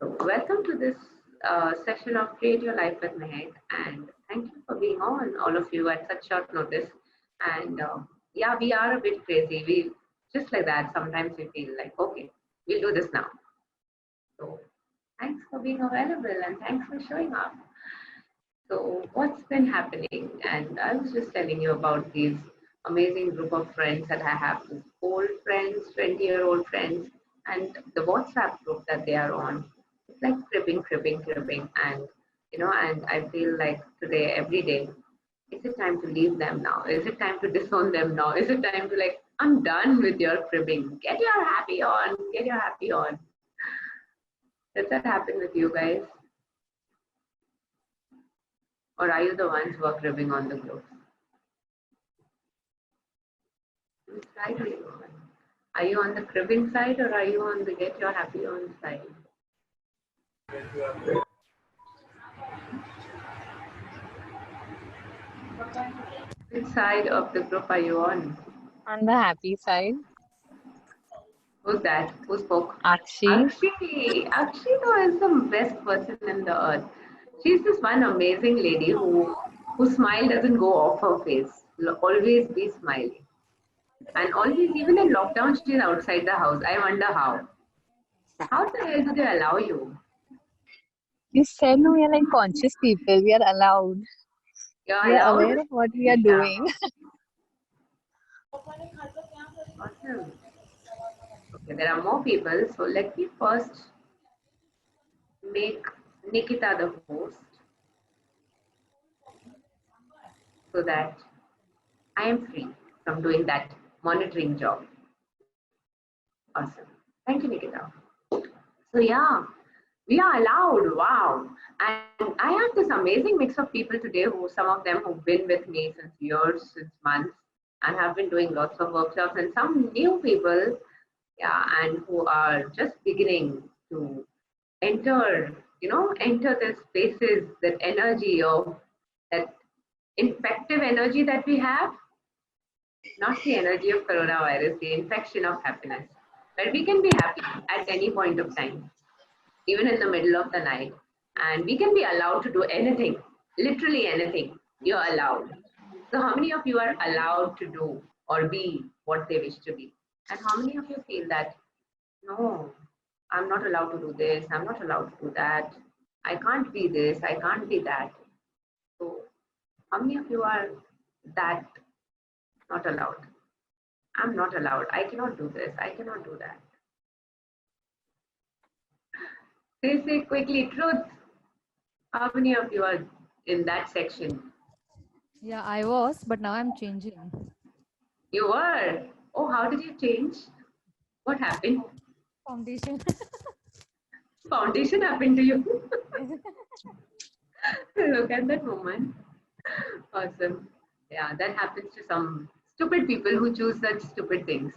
So, welcome to this session of Create Your Life with Meheck, and thank you for being on, all of you, at such short notice. And yeah, we are a bit crazy. We just like that. Sometimes we feel like, okay, we'll do this now. So, thanks for being available and thanks for showing up. So, what's been happening? And I was just telling you about these amazing group of friends that I have, these old friends, 20-year-old friends, and the WhatsApp group that they are on. It's like cribbing, and and I feel like today, every day, is it time to leave them now? Is it time to disown them now? Is it time to like, I'm done with your cribbing. Get your happy on. Get your happy on. Does that happen with you guys? Or are you the ones who are cribbing on the group? Which side are you on? Are you on the cribbing side or are you on the get your happy on side? Which side of the group are you on? On the happy side. Who's that? Who spoke? Akshi. Akshi though is the best person in the earth. She's this one amazing lady whose smile doesn't go off her face. Always be smiling. And always, even in lockdown, she's outside the house. I wonder how. How the hell do they allow you? You said no, we are like conscious people. We are allowed. You're We are allowed? aware of what we are doing. Awesome. Okay, there are more people. So let me first make Nikita the host so that I am free from doing that monitoring job. Awesome. Thank you, Nikita. So yeah, we are allowed. Wow. And I have this amazing mix of people today some of them who've been with me since years, since months, and have been doing lots of workshops, and some new people, yeah, and who are just beginning to enter, enter the spaces, that energy of that infective energy that we have, not the energy of coronavirus, the infection of happiness, where we can be happy at any point of time, even in the middle of the night. And we can be allowed to do anything, literally anything. You're allowed. So, how many of you are allowed to do or be what they wish to be? And how many of you feel that, no, I'm not allowed to do this, I'm not allowed to do that, I can't be this, I can't be that? So, how many of you are that not allowed? I'm not allowed, I cannot do this, I cannot do that. Say quickly, truth. How many of you are in that section? Yeah, I was, but now I'm changing. You were? Oh, how did you change? What happened? Foundation. Foundation happened to you. Look at that moment. Awesome. Yeah, that happens to some stupid people who choose such stupid things.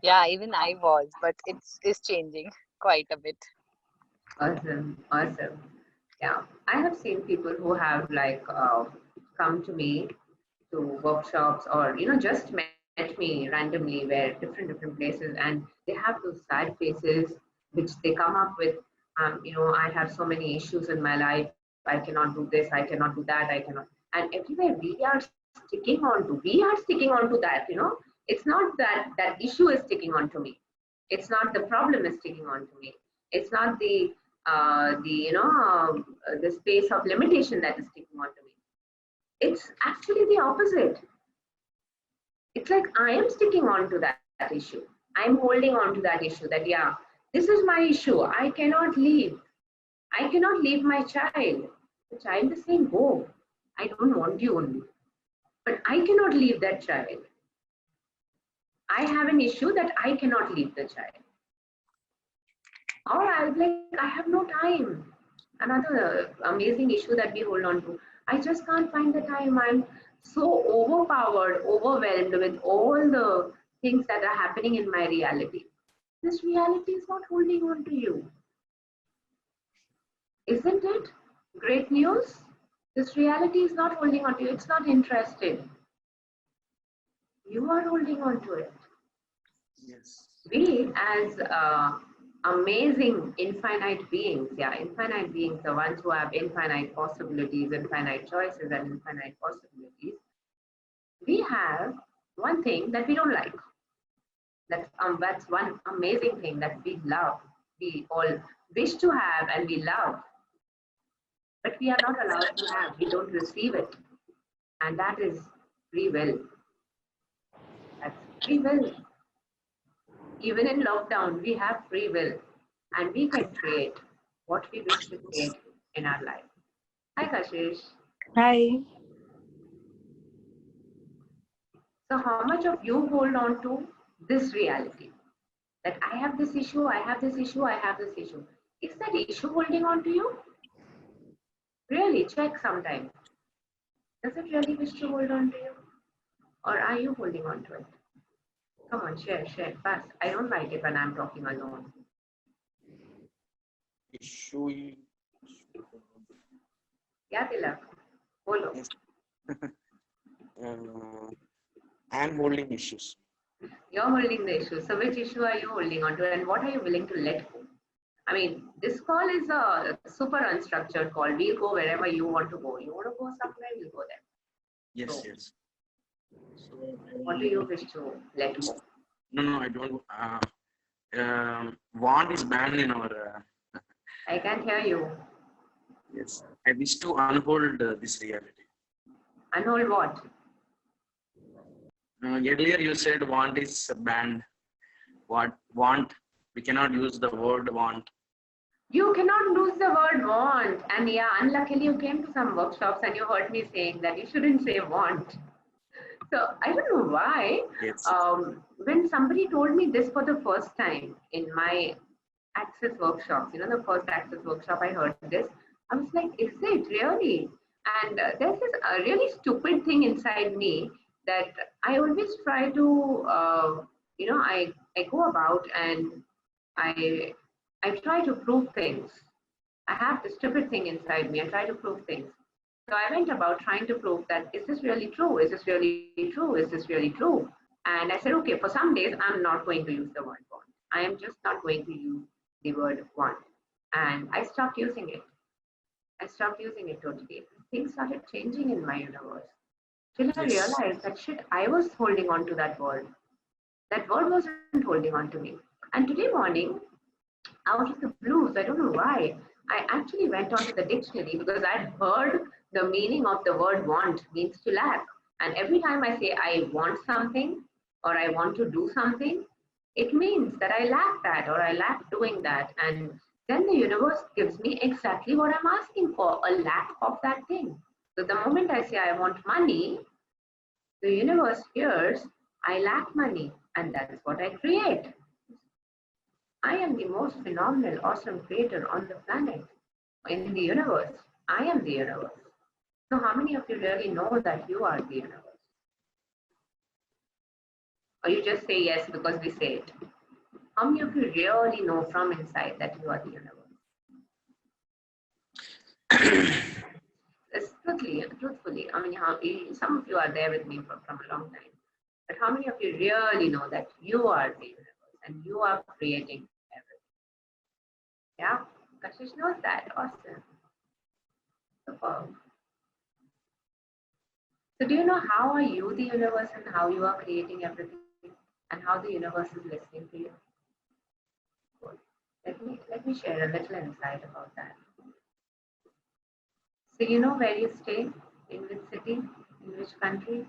Yeah, even I was, but it's changing quite a bit. Awesome. Awesome. Yeah, I have seen people who have like come to me to workshops or just met me randomly where different places, and they have those sad faces which they come up with. I have so many issues in my life. I cannot do this. I cannot do that. I cannot. And everywhere we are sticking on to that. It's not that that issue is sticking on to me. It's not the problem is sticking on to me. It's not the space of limitation that is sticking on to me. It's actually the opposite. It's like I am sticking on to that issue. I'm holding on to that issue that, yeah, this is my issue. I cannot leave. I cannot leave my child. The child is saying, go. I don't want you only. But I cannot leave that child. I have an issue that I cannot leave the child. Or I'll be like, I have no time. Another amazing issue that we hold on to. I just can't find the time. I'm so overpowered, overwhelmed with all the things that are happening in my reality. This reality is not holding on to you. Isn't it? Great news. This reality is not holding on to you. It's not interested. You are holding on to it. Yes. We, as amazing infinite beings. Yeah, infinite beings, the ones who have infinite possibilities, infinite choices, and infinite possibilities. We have one thing that we don't like. That's one amazing thing that we love. We all wish to have and we love, but we are not allowed to have. We don't receive it, and that is free will. That's free will. Even in lockdown, we have free will, and we can create what we wish to create in our life. Hi, Kashish. Hi. So, how much of you hold on to this reality that I have this issue, I have this issue, I have this issue? Is that issue holding on to you? Really, check sometime. Does it really wish to hold on to you? Or are you holding on to it? Come on, share fast. I don't like it when I'm talking alone. Issue. Yeah, Tilak. Bolo. Yes. I am holding issues. You're holding the issue. So which issue are you holding on to and what are you willing to let go? I mean, this call is a super unstructured call. We'll go wherever you want to go. You want to go somewhere, we'll go there. Yes, So, yes. So what do you wish to let go? No, I don't. Want is banned in our. I can't hear you. Yes, I wish to unhold this reality. Unhold what? Earlier you said want is banned. What want? We cannot use the word want. You cannot lose the word want. And yeah, unluckily you came to some workshops and you heard me saying that you shouldn't say want. So I don't know why. Yes. When somebody told me this for the first time in my access workshops, the first access workshop I heard this, I was like, is it really? And there's this really stupid thing inside me that I always try to, I go about and I try to prove things. I have this stupid thing inside me. I try to prove things. So I went about trying to prove that, is this really true? Is this really true? Is this really true? And I said, okay, for some days, I'm not going to use the word want. I am just not going to use the word want. And I stopped using it. I stopped using it totally. Things started changing in my universe. Till I realized that shit, I was holding on to that word. That word wasn't holding on to me. And today morning, out of the blues, I don't know why, I actually went onto the dictionary because I'd heard the meaning of the word want means to lack. And every time I say I want something or I want to do something, it means that I lack that or I lack doing that. And then the universe gives me exactly what I'm asking for, a lack of that thing. So the moment I say I want money, the universe hears I lack money, and that's what I create. I am the most phenomenal, awesome creator on the planet, in the universe. I am the universe. So how many of you really know that you are the universe? Or you just say yes because we say it? How many of you really know from inside that you are the universe? Truthfully, I mean, some of you are there with me from a long time. But how many of you really know that you are the universe and you are creating everything? Yeah, Kashish knows that. Awesome. Superb. So do you know how are you the universe and how you are creating everything and how the universe is listening to you? Good. Let me share a little insight about that. So you know where you stay, in which city, in which country,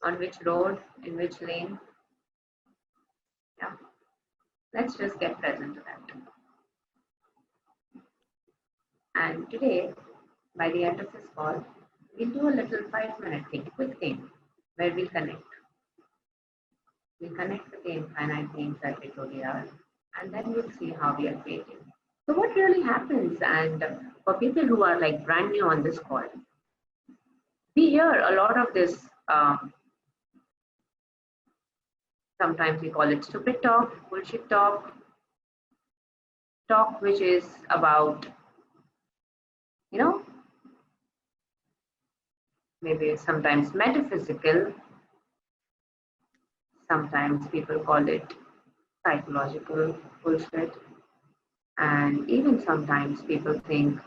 on which road, in which lane. Yeah. Let's just get present to that. And today, by the end of this call, we'll do a little 5-minute thing, quick thing, where we'll connect. We'll connect with the infinite beings that we truly are, and then we'll see how we are creating. So what really happens, and for people who are like brand new on this call, we hear a lot of this, sometimes we call it stupid talk, bullshit talk which is about, maybe sometimes metaphysical, sometimes people call it psychological bullshit. And even sometimes people think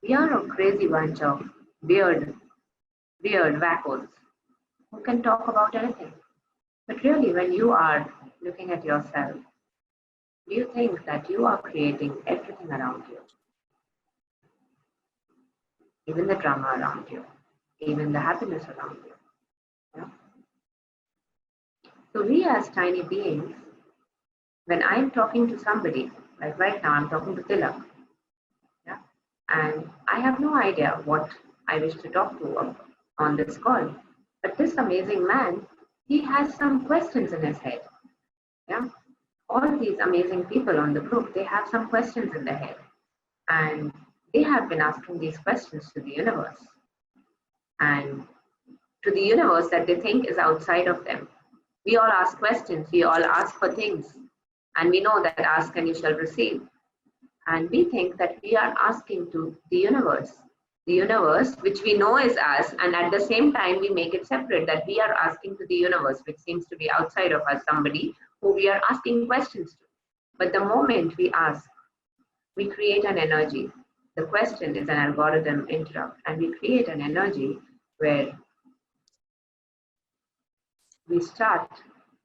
we are a crazy bunch of weird, weird wackos who can talk about anything. But really, when you are looking at yourself, do you think that you are creating everything around you? Even the drama around you, even the happiness around you. Yeah? So we as tiny beings, when I'm talking to somebody, like right now I'm talking to Tilak, yeah, and I have no idea what I wish to talk to on this call. But this amazing man, he has some questions in his head. Yeah. All these amazing people on the group, they have some questions in their head. And they have been asking these questions to the universe. And to the universe that they think is outside of them. We all ask questions, we all ask for things, and we know that ask and you shall receive. And we think that we are asking to the universe which we know is us, and at the same time we make it separate that we are asking to the universe, which seems to be outside of us, somebody who we are asking questions to. But the moment we ask, we create an energy. The question is an algorithm interrupt, and we create an energy where we start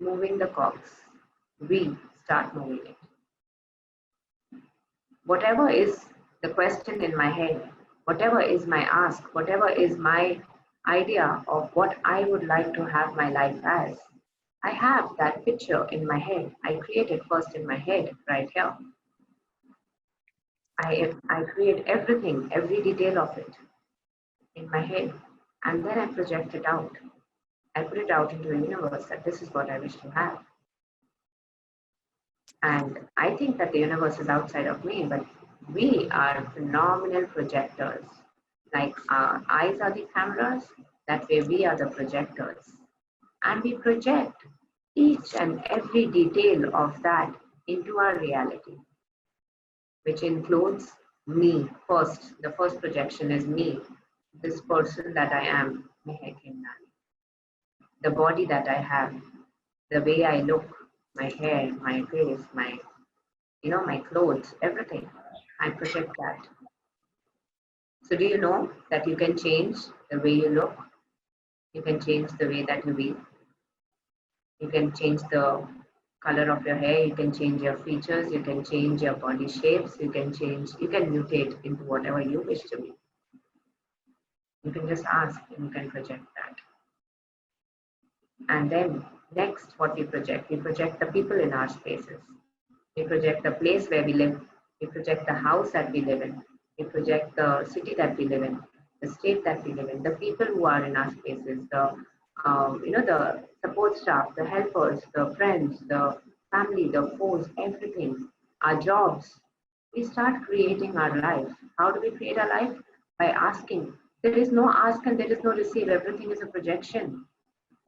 moving the cogs. We start moving it. Whatever is the question in my head, whatever is my ask, whatever is my idea of what I would like to have my life as, I have that picture in my head. I create it first in my head, right here. I create everything, every detail of it in my head, and then I project it out. I put it out into the universe that this is what I wish to have. And I think that the universe is outside of me, but we are phenomenal projectors. Like our eyes are the cameras, that way we are the projectors. And we project each and every detail of that into our reality, which includes me first. The first projection is me, this person that I am, Meheck. The body that I have, the way I look, my hair, my face, my clothes, everything. I project that. So do you know that you can change the way you look? You can change the way that you be. You can change the color of your hair. You can change your features. You can change your body shapes. You can mutate into whatever you wish to be. You can just ask and you can project that. And then next, what we project the people in our spaces. We project the place where we live. We project the house that we live in. We project the city that we live in, the state that we live in, the people who are in our spaces, the support staff, the helpers, the friends, the family, the foes, everything, our jobs. We start creating our life. How do we create our life? By asking. There is no ask and there is no receive. Everything is a projection.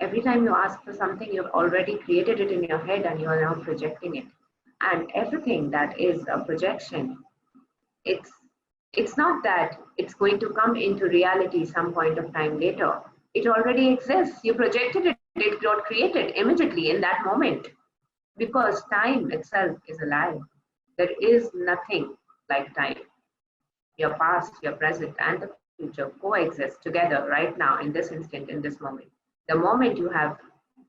Every time you ask for something, you've already created it in your head and you are now projecting it. And everything that is a projection, it's not that it's going to come into reality some point of time later. It already exists. You projected it, it got created immediately in that moment. Because time itself is a lie. There is nothing like time. Your past, your present, and the future coexist together right now in this instant, in this moment. The moment you have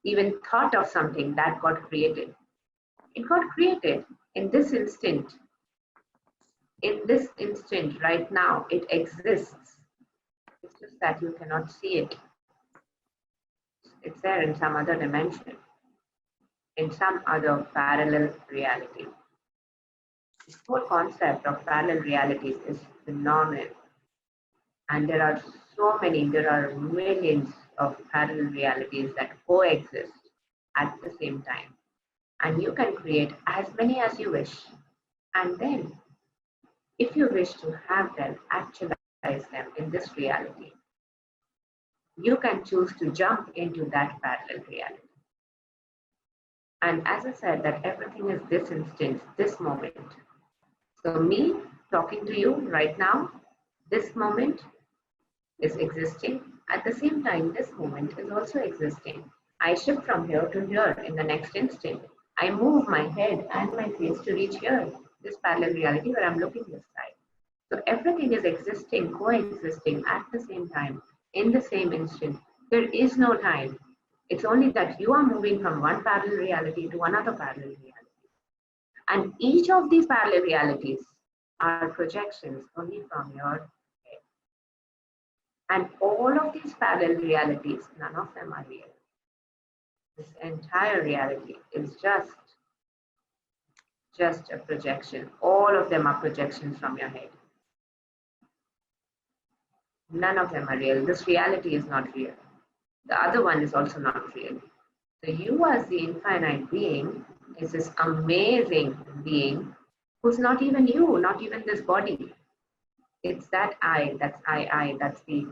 even thought of something, that got created. It got created in this instant. In this instant, right now, it exists. It's just that you cannot see it. It's there in some other dimension, in some other parallel reality. This whole concept of parallel realities is phenomenal. And there are millions of parallel realities that coexist at the same time. And you can create as many as you wish. And then, if you wish to have them, actualize them in this reality, you can choose to jump into that parallel reality. And as I said, that everything is this instant, this moment. So me talking to you right now, this moment is existing. At the same time, this moment is also existing. I shift from here to here in the next instant. I move my head and my face to reach here. this parallel reality where I'm looking this side. So everything is existing, coexisting at the same time, in the same instant. There is no time. It's only that you are moving from one parallel reality to another parallel reality. And each of these parallel realities are projections only from your head. And all of these parallel realities, none of them are real. This entire reality is just a projection. All of them are projections from your head. None of them are real. This reality is not real. The other one is also not real. So you as the infinite being is this amazing being who's not even you, not even this body. It's that that's the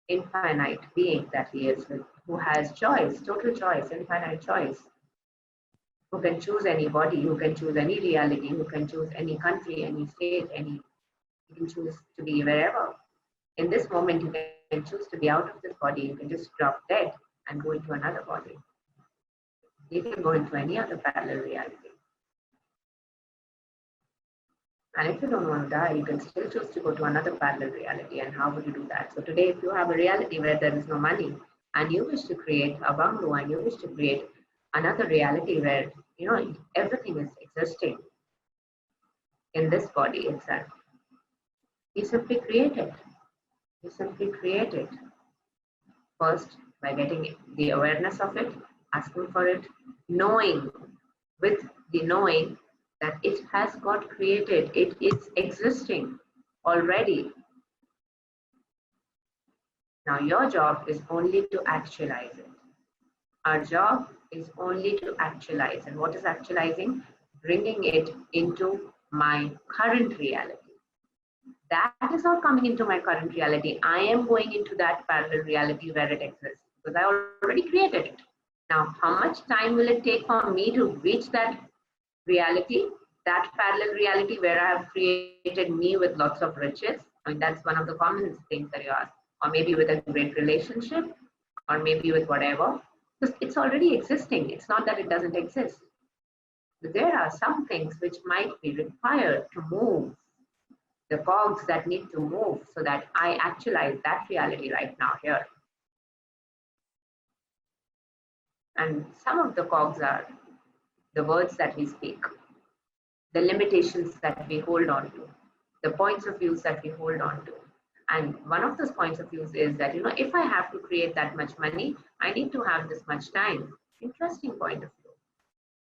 infinite being that he is with, who has choice, total choice, infinite choice, who can choose any body, who can choose any reality, who can choose any country, any state, you can choose to be wherever. In this moment, you can choose to be out of this body, you can just drop dead and go into another body. You can go into any other parallel reality. And if you don't want to die, you can still choose to go to another parallel reality. And how would you do that? So today, if you have a reality where there is no money and you wish to create a bungalow and you wish to create another reality where, everything is existing in this body itself, you simply create it. You simply create it. First, by getting the awareness of it, asking for it, knowing, with the knowing that it has got created, it is existing already. Now your job is only to actualize it. Our job is only to actualize. And what is actualizing? Bringing it into my current reality. That is not coming into my current reality. I am going into that parallel reality where it exists because I already created it. Now, how much time will it take for me to reach that reality, that parallel reality where I have created me with lots of riches? I mean, that's one of the common things that you ask. Or maybe with a great relationship, or maybe with whatever. Because it's already existing. It's not that it doesn't exist. But there are some things which might be required to move, the cogs that need to move so that I actualize that reality right now here. And some of the cogs are the words that we speak, the limitations that we hold on to, the points of views that we hold on to. And one of those points of views is that, if I have to create that much money, I need to have this much time. Interesting point of view.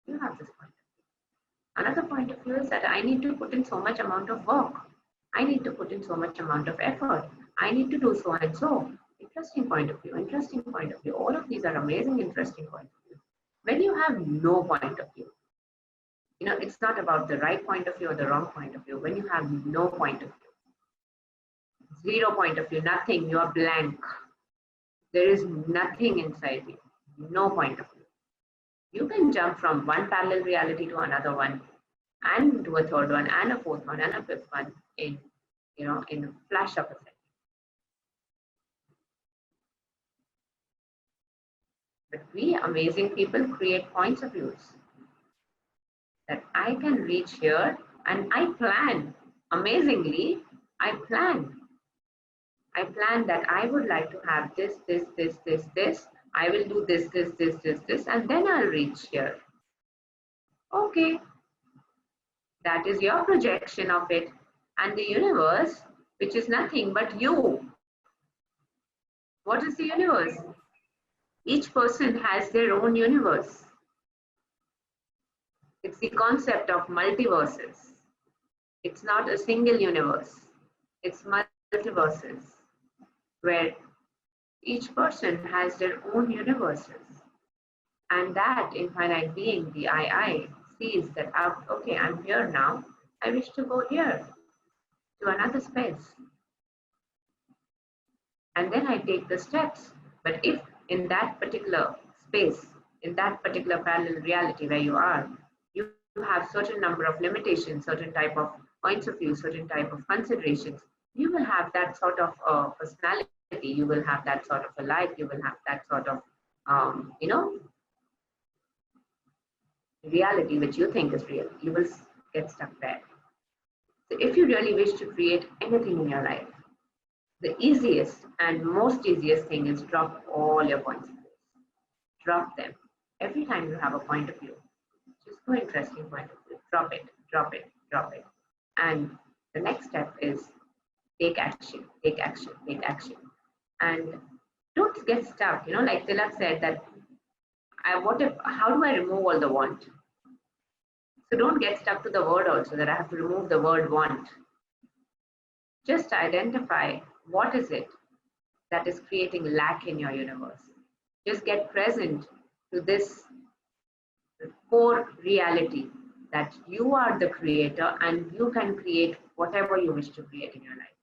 You have this point of view. Another point of view is that I need to put in so much amount of work. I need to put in so much amount of effort. I need to do so and so. Interesting point of view, interesting point of view. All of these are amazing, interesting points of view. When you have no point of view, it's not about the right point of view or the wrong point of view. When you have no point of view, 0 point of view, nothing, you are blank. There is nothing inside you, no point of view. You can jump from one parallel reality to another one and to a third one and a fourth one and a fifth one in a flash of a second. But we amazing people create points of views that I can reach here, and I plan. Amazingly, I plan that I would like to have this. I will do this, and then I'll reach here. Okay. That is your projection of it. And the universe, which is nothing but you. What is the universe? Each person has their own universe. It's the concept of multiverses. It's not a single universe. It's multiverses, where each person has their own universes. And that infinite being, the I, sees that, okay, I'm here now. I wish to go here, to another space. And then I take the steps. But if in that particular space, in that particular parallel reality where you are, you have certain number of limitations, certain type of points of view, certain type of considerations, you will have that sort of personality, you will have that sort of a life, you will have that sort of, reality which you think is real. You will get stuck there. So if you really wish to create anything in your life, the easiest and most easiest thing is drop all your points of view. Drop them. Every time you have a point of view, just go interesting point of view. Drop it, drop it, drop it. And the next step is take action, take action, take action. And don't get stuck. Like Tilak said that how do I remove all the want? So don't get stuck to the word also that I have to remove the word want. Just identify what is it that is creating lack in your universe. Just get present to this core reality that you are the creator and you can create whatever you wish to create in your life.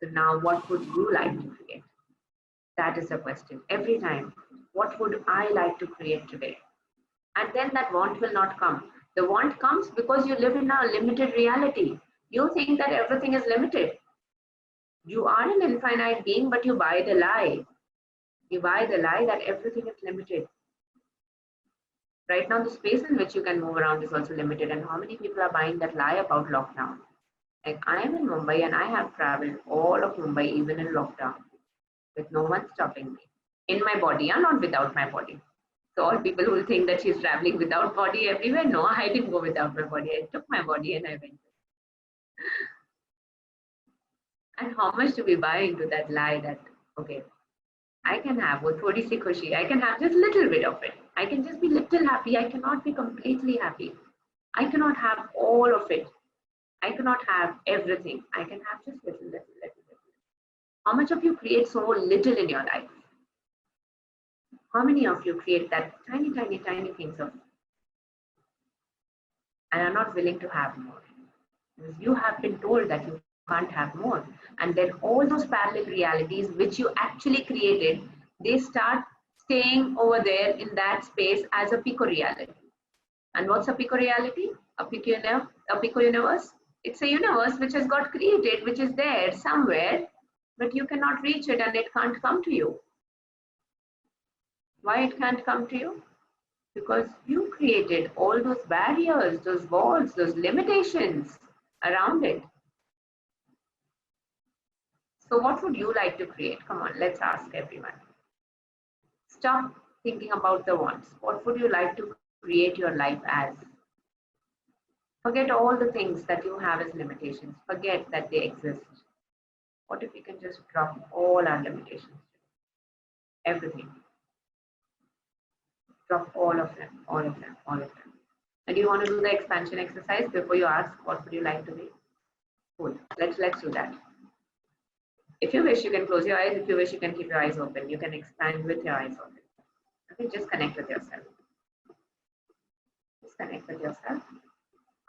So now what would you like to create? That is the question. Every time, what would I like to create today? And then that want will not come. The want comes because you live in a limited reality. You think that everything is limited. You are an infinite being, but you buy the lie. You buy the lie that everything is limited. Right now, the space in which you can move around is also limited. And how many people are buying that lie about lockdown? Like I am in Mumbai and I have traveled all of Mumbai, even in lockdown, with no one stopping me. In my body, not without my body. So all people who will think that she's traveling without body everywhere, no, I didn't go without my body. I took my body and I went. And how much do we buy into that lie that, okay, I can have wo thodi si khushi, I can have just little bit of it. I can just be little happy. I cannot be completely happy. I cannot have all of it. I cannot have everything. I can have just little, little, little, little. How much of you create so little in your life? How many of you create that tiny, tiny, tiny things of and are not willing to have more? Because you have been told that you can't have more. And then all those parallel realities which you actually created, they start staying over there in that space as a pico reality. And what's a pico reality? A pico universe? It's a universe which has got created, which is there somewhere, but you cannot reach it and it can't come to you. Why it can't come to you? Because you created all those barriers, those walls, those limitations around it. So what would you like to create? Come on, let's ask everyone. Stop thinking about the wants. What would you like to create your life as? Forget all the things that you have as limitations. Forget that they exist. What if we can just drop all our limitations? Everything. Drop all of them, all of them, all of them. And do you want to do the expansion exercise before you ask what would you like to be? Cool. Let's do that. If you wish, you can close your eyes. If you wish, you can keep your eyes open. You can expand with your eyes open. Okay, just connect with yourself. Just connect with yourself.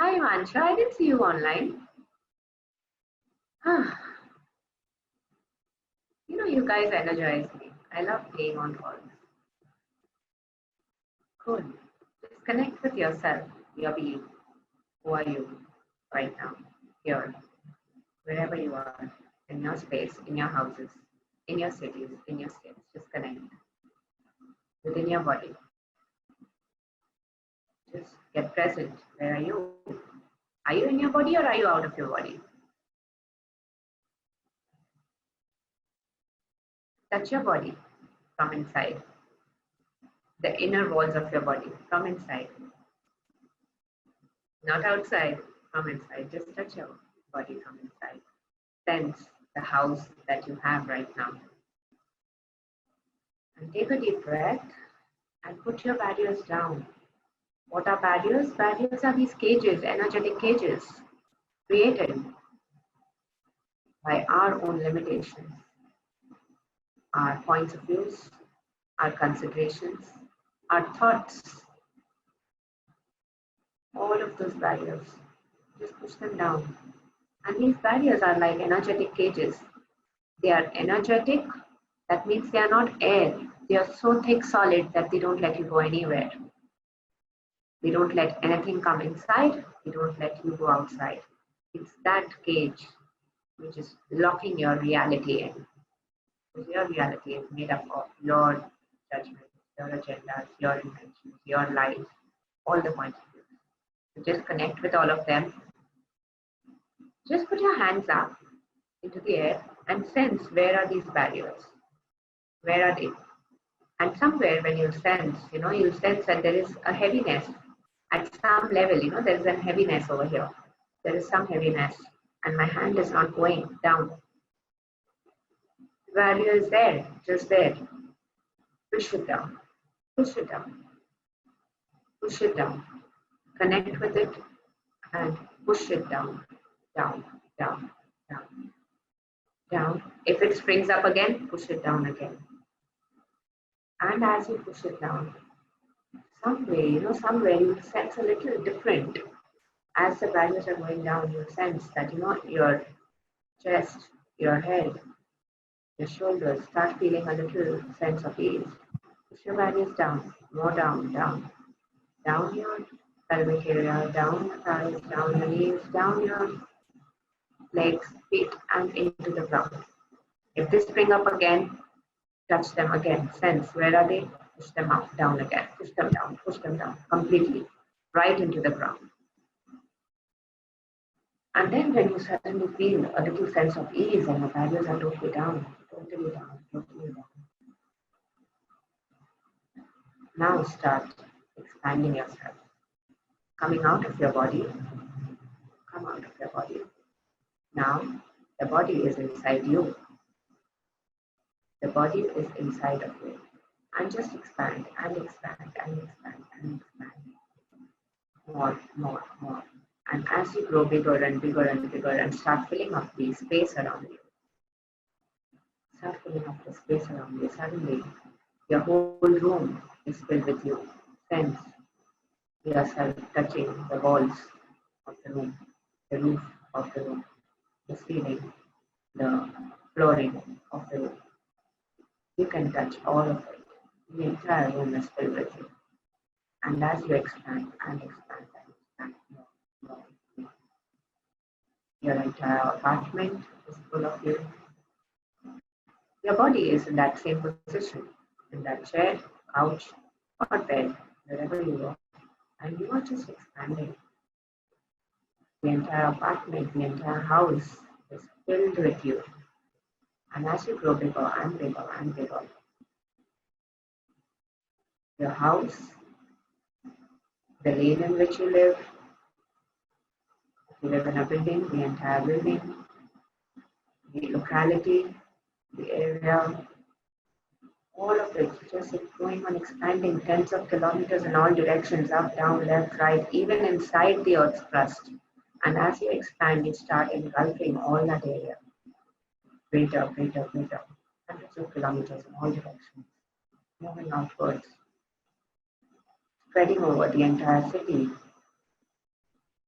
Hi, Mansha. I didn't see you online. You guys energize me. I love being on calls. Cool. Just connect with yourself, your being. Who are you right now? Here, wherever you are, in your space, in your houses, in your cities, in your states. Just connect within your body. Just get present. Where are you? Are you in your body or are you out of your body? Touch your body from inside. The inner walls of your body from inside. Not outside, from inside. Just touch your body from inside. Sense the house that you have right now. And take a deep breath and put your barriers down. What are barriers? Barriers are these cages, energetic cages, created by our own limitations, our points of views, our considerations, our thoughts. All of those barriers, just push them down. And these barriers are like energetic cages. They are energetic, that means they are not air. They are so thick, solid that they don't let you go anywhere. They don't let anything come inside. They don't let you go outside. It's that cage which is locking your reality in. Because your reality is made up of your judgments, your agendas, your intentions, your life, all the points of view. So just connect with all of them. Just put your hands up into the air and sense where are these barriers? Where are they? And somewhere when you sense, you'll sense that there is a heaviness at some level, there is a heaviness over here. There is some heaviness and my hand is not going down. The barrier is there, just there. Push it down, push it down, push it down. Connect with it and push it down, down, down, down, down. If it springs up again, push it down again. And as you push it down, somewhere you sense a little different. As the barriers are going down, you sense that, your chest, your head, your shoulders start feeling a little sense of ease. Push your barriers down, more down, down. Down your pelvic area, down your thighs, down your knees, down your legs, feet, and into the ground. If they spring up again, touch them again. Sense where are they? Push them up, down again. Push them down completely, right into the ground. And then when you suddenly feel a little sense of ease and the barriers are totally down, totally down, totally down. Now start expanding yourself. Coming out of your body, come out of your body. Now the body is inside you. The body is inside of you. And just expand and expand and expand and expand. More, more, more. And as you grow bigger and bigger and bigger and start filling up the space around you, suddenly your whole room is filled with you. Sense yourself touching the walls of the room, the roof of the room, the ceiling, the flooring of the room. You can touch all of it. The entire room is filled with you. And as you expand and expand and expand more, your entire apartment is full of you. Your body is in that same position, in that chair, couch, or bed, wherever you are, and you are just expanding. The entire apartment, the entire house is filled with you. And as you grow bigger and bigger and bigger, your house, the lane in which you live, if you live in a building, the entire building, the locality, the area, all of it just going on expanding tens of kilometers in all directions, up, down, left, right, even inside the Earth's crust. And as you expand, you start engulfing all that area. Greater, greater, greater. Hundreds of kilometers in all directions. Moving outwards. Spreading over the entire city,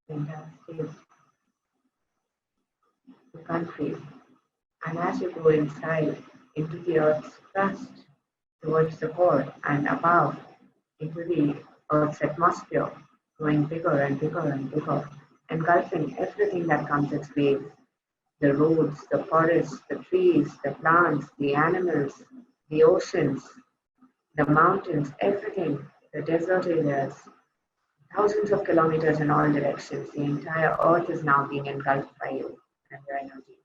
the entire state, the country. And as you go inside, into the Earth's crust, towards the core and above, into the Earth's atmosphere, growing bigger and bigger and bigger, engulfing everything that comes its way. The roads, the forests, the trees, the plants, the animals, the oceans, the mountains, everything, the desert areas, thousands of kilometers in all directions. The entire Earth is now being engulfed by you and your energy.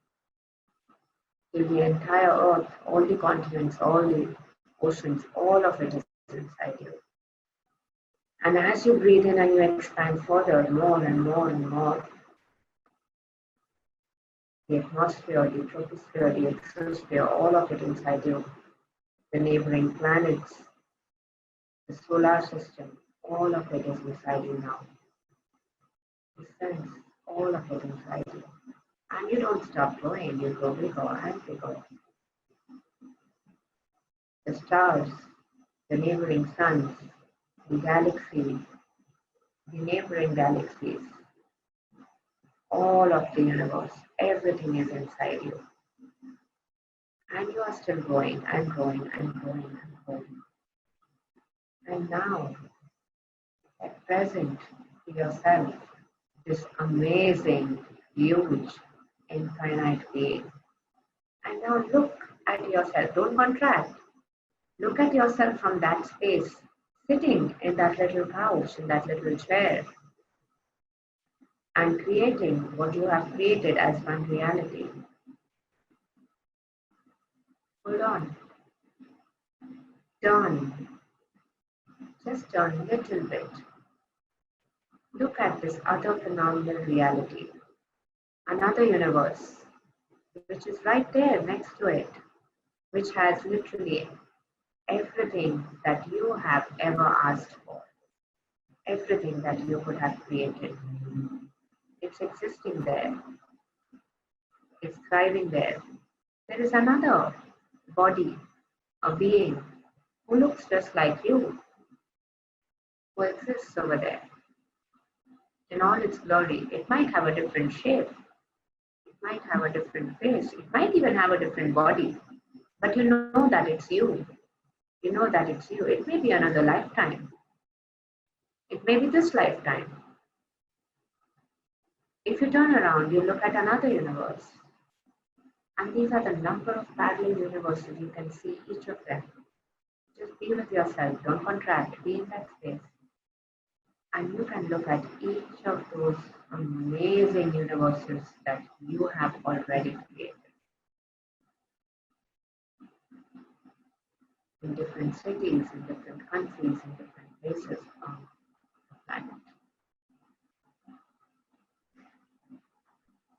Till the entire Earth, all the continents, all the oceans, all of it is inside you. And as you breathe in and you expand further, more and more and more, the atmosphere, the troposphere, the exosphere, all of it inside you, the neighboring planets, the solar system, all of it is inside you now. You sense all of it inside you. And you don't stop growing, you grow bigger and bigger. The stars, the neighboring suns, the galaxies, the neighboring galaxies, all of the universe, everything is inside you. And you are still growing and growing and growing and growing. And now, at present, to yourself, this amazing, huge, infinite being. And now look at yourself, don't contract. Look at yourself from that space, sitting in that little couch, in that little chair. and creating what you have created as one reality. Hold on. Turn. Just turn a little bit. Look at this other phenomenal reality. Another universe, which is right there next to it, which has literally everything that you have ever asked for, everything that you could have created. It's existing there. It's thriving there. There is another body, a being who looks just like you, who exists over there in all its glory. It might have a different shape, it might have a different face, it might even have a different body, but you know that it's you. You know that it's you. It may be another lifetime, it may be this lifetime. If you turn around, you look at another universe, and these are the number of parallel universes. You can see each of them. Just be with yourself, don't contract, be in that space. And you can look at each of those amazing universes that you have already created in different cities, in different countries, in different places on the planet.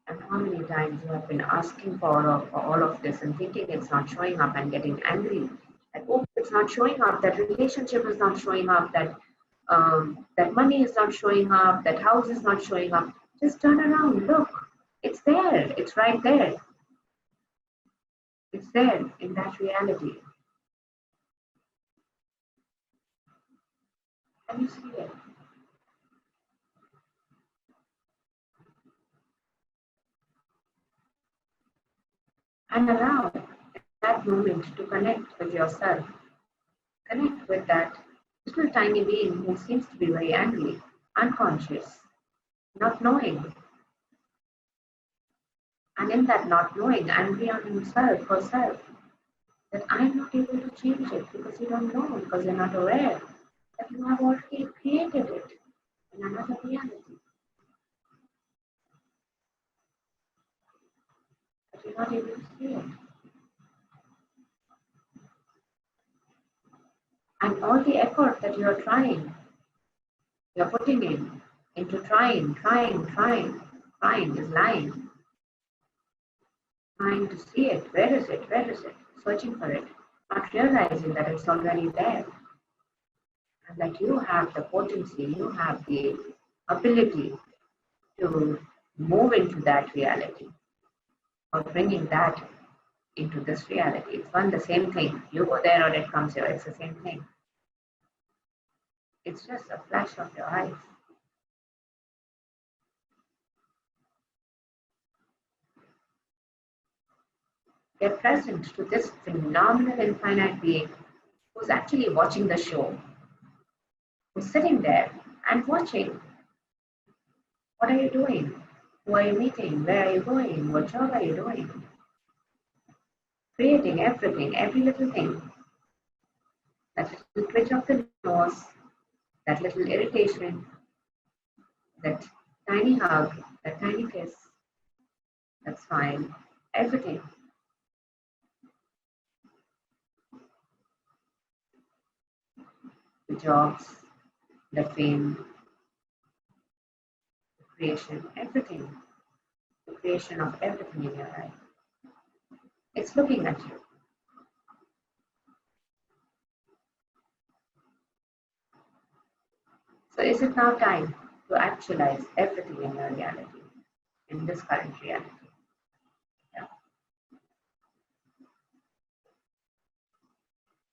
And how many times you have been asking for all of this and thinking it's not showing up and getting angry that, oh, it's not showing up, that relationship is not showing up, that money is not showing up, that house is not showing up. Just turn around, look, it's there, it's right there. It's there in that reality. Can you see it? And allow that moment to connect with yourself. Connect with that little tiny being who seems to be very angry, unconscious, not knowing. And in that not knowing, angry on himself, herself, that I'm not able to change it because you don't know, because you're not aware that you have already created it in another reality. But you're not able to see it. And all the effort that you're putting into trying is lying. Trying to see it. Where is it? Where is it? Searching for it. Not realizing that it's already there. And that you have the potency, you have the ability to move into that reality. Or bringing that into this reality. It's one the same thing. You go there or it comes here. It's the same thing. It's just a flash of your eyes. Get present to this phenomenal infinite being who's actually watching the show, who's sitting there and watching. What are you doing? Who are you meeting? Where are you going? What job are you doing? Creating everything, every little thing. That little twitch of the nose, that little irritation, that tiny hug, that tiny kiss, that's fine. Everything. The jobs, the fame, the creation, everything. The creation of everything in your life. It's looking at you. So is it now time to actualize everything in your reality, in this current reality? Yeah.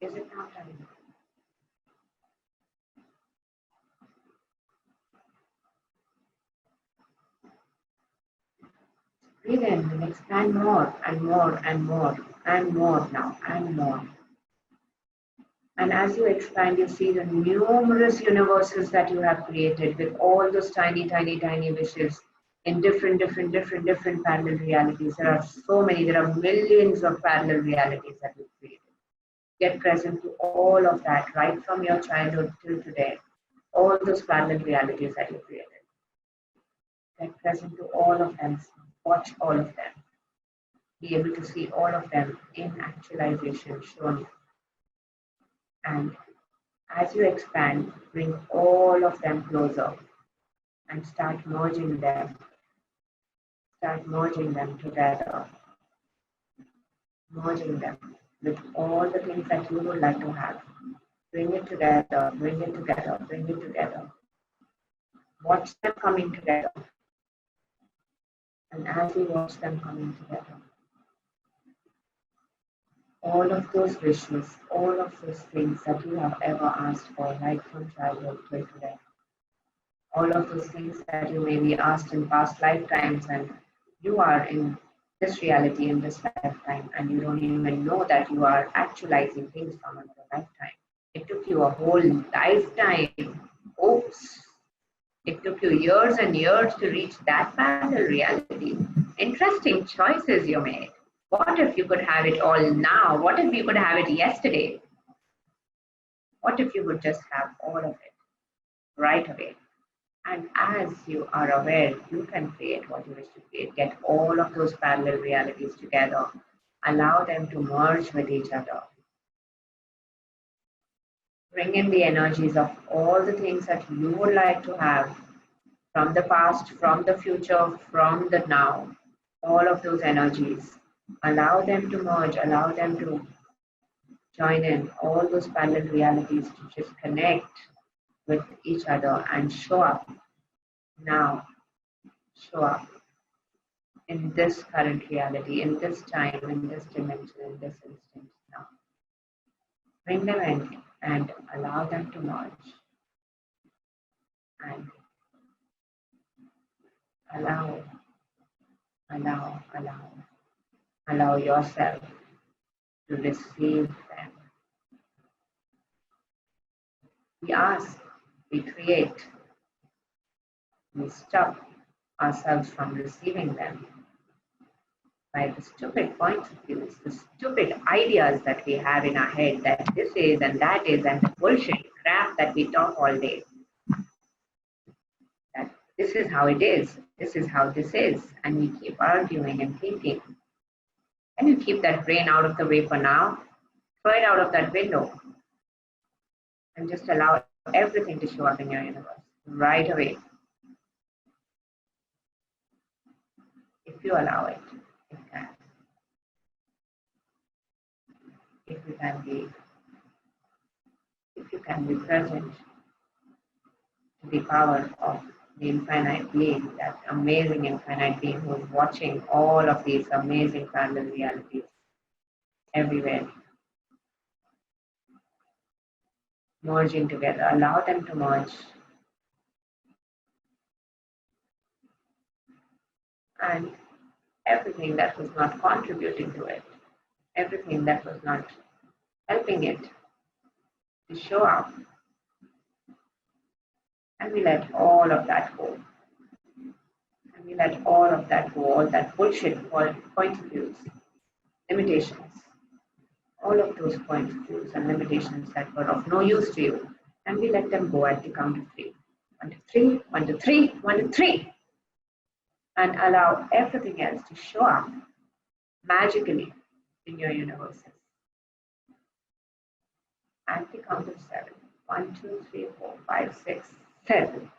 Is it now time? Breathe in and expand more and more and more and more now and more. And as you expand, you see the numerous universes that you have created with all those tiny, tiny, tiny wishes in different parallel realities. There are so many, there are millions of parallel realities that you've created. Get present to all of that right from your childhood till today. All those parallel realities that you created. Get present to all of them. Watch all of them. Be able to see all of them in actualization shown. And as you expand, bring all of them closer and start merging them. Start merging them together. Merging them with all the things that you would like to have. Bring it together, bring it together, bring it together. Watch them coming together. And as you watch them coming together, all of those wishes, all of those things that you have ever asked for, right from childhood till today, all of those things that you may be asked in past lifetimes, and you are in this reality in this lifetime, and you don't even know that you are actualizing things from another lifetime. It took you a whole lifetime. Oops. It took you years and years to reach that parallel reality. Interesting choices you made. What if you could have it all now? What if you could have it yesterday? What if you could just have all of it right away? And as you are aware, you can create what you wish to create. Get all of those parallel realities together. Allow them to merge with each other. Bring in the energies of all the things that you would like to have from the past, from the future, from the now. All of those energies. Allow them to merge. Allow them to join in. All those parallel realities to just connect with each other and show up now. Show up in this current reality, in this time, in this dimension, in this instant now. Bring them in and allow them to merge. And allow yourself to receive them. We ask, we create, we stop ourselves from receiving them by the stupid points of view, the stupid ideas that we have in our head that this is and that is, and the bullshit crap that we talk all day. That this is how it is, this is how this is, and we keep arguing and thinking. Can you keep that brain out of the way for now? Throw it out of that window and just allow everything to show up in your universe right away. If you allow it, it can. If you can be present to the power of the infinite being, that amazing infinite being who is watching all of these amazing parallel realities everywhere, merging together. Allow them to merge. And everything that was not contributing to it, everything that was not helping it to show up, and we let all of that go. And we let all of that go, all that bullshit point of views, limitations, all of those point of views and limitations that were of no use to you, and we let them go at the count of 3. 1 to 3, 1 to 3, 1 to 3. And allow everything else to show up magically in your universes. At the count of 7. 1, 2, 3, 4, 5, 6, 7.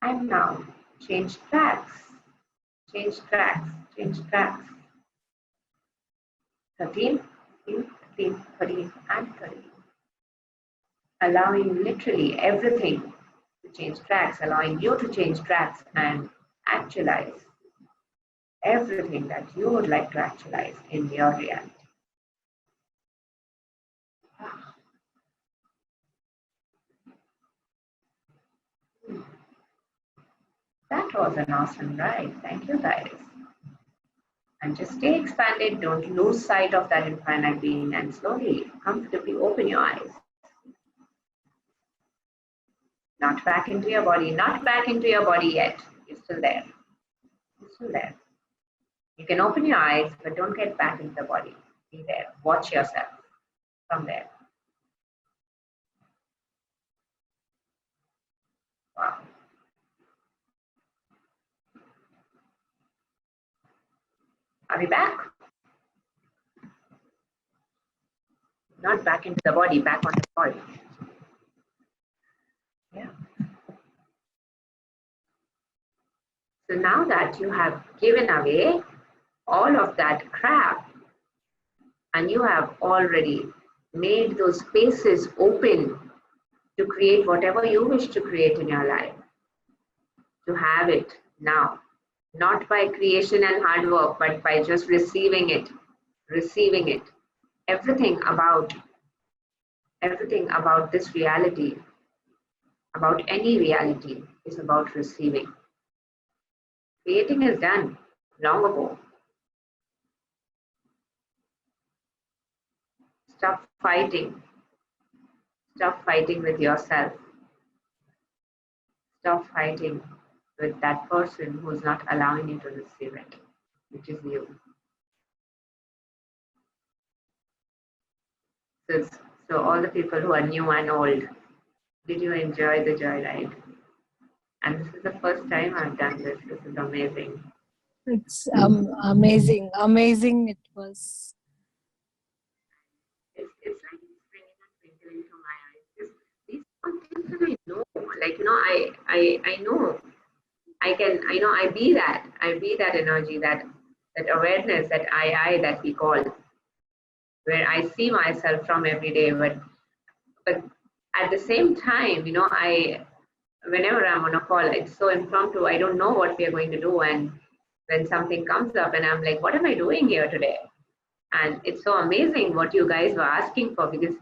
And now change tracks. Change tracks. Change tracks. 13, 13, 13, 13, and 13. Allowing literally everything to change tracks, allowing you to change tracks and actualize everything that you would like to actualize in your reality. That was an awesome ride. Thank you, guys. And just stay expanded. Don't lose sight of that infinite being, and slowly, comfortably open your eyes. Not back into your body. Not back into your body yet. You're still there. You're still there. You can open your eyes, but don't get back into the body. Be there. Watch yourself from there. Wow. Are we back? Not back into the body, back on the ball. Yeah. So now that you have given away all of that crap and you have already made those spaces open to create whatever you wish to create in your life, to have it now, not by creation and hard work, but by just receiving it, receiving it. Everything about this reality, about any reality, is about receiving. Creating is done long ago. Stop fighting. Stop fighting with yourself. Stop fighting with that person who's not allowing you to receive it, which is you. So all the people who are new and old, did you enjoy the joyride? And this is the first time I've done this. This is amazing. It's amazing. Amazing it was. It's like it's bringing a twinkle into my eyes. These are things that I know. Like, I know. I be that energy, that awareness, that I that we call, where I see myself from every day. But at the same time, whenever I'm on a call, it's so impromptu. I don't know what we are going to do. And when something comes up and I'm like, what am I doing here today? And it's so amazing what you guys were asking for, because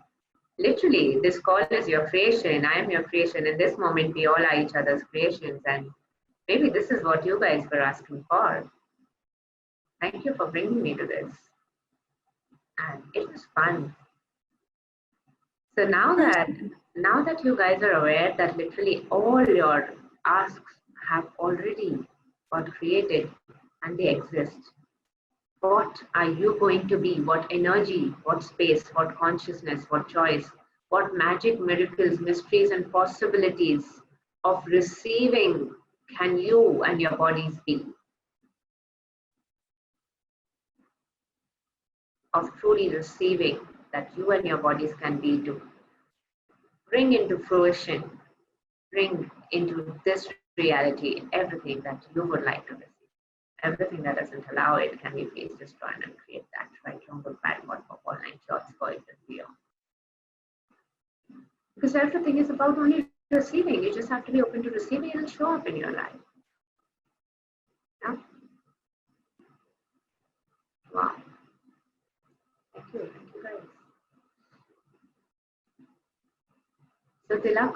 literally this call is your creation. I am your creation. In this moment, we all are each other's creations. And maybe this is what you guys were asking for. Thank you for bringing me to this. And it was fun. So now that you guys are aware that literally all your asks have already got created and they exist, what are you going to be? What energy, what space, what consciousness, what choice, what magic, miracles, mysteries, and possibilities of receiving can you and your bodies be? Of truly receiving that you and your bodies can be, to bring into fruition, bring into this reality everything that you would like to receive. Everything that doesn't allow it, can we please destroy and create that right, wrong, good, bad, what, for all nine shorts, for it and beyond. Because everything is about only receiving. You just have to be open to receiving and show up in your life. Yeah? Wow. Thank you guys. So Tilak,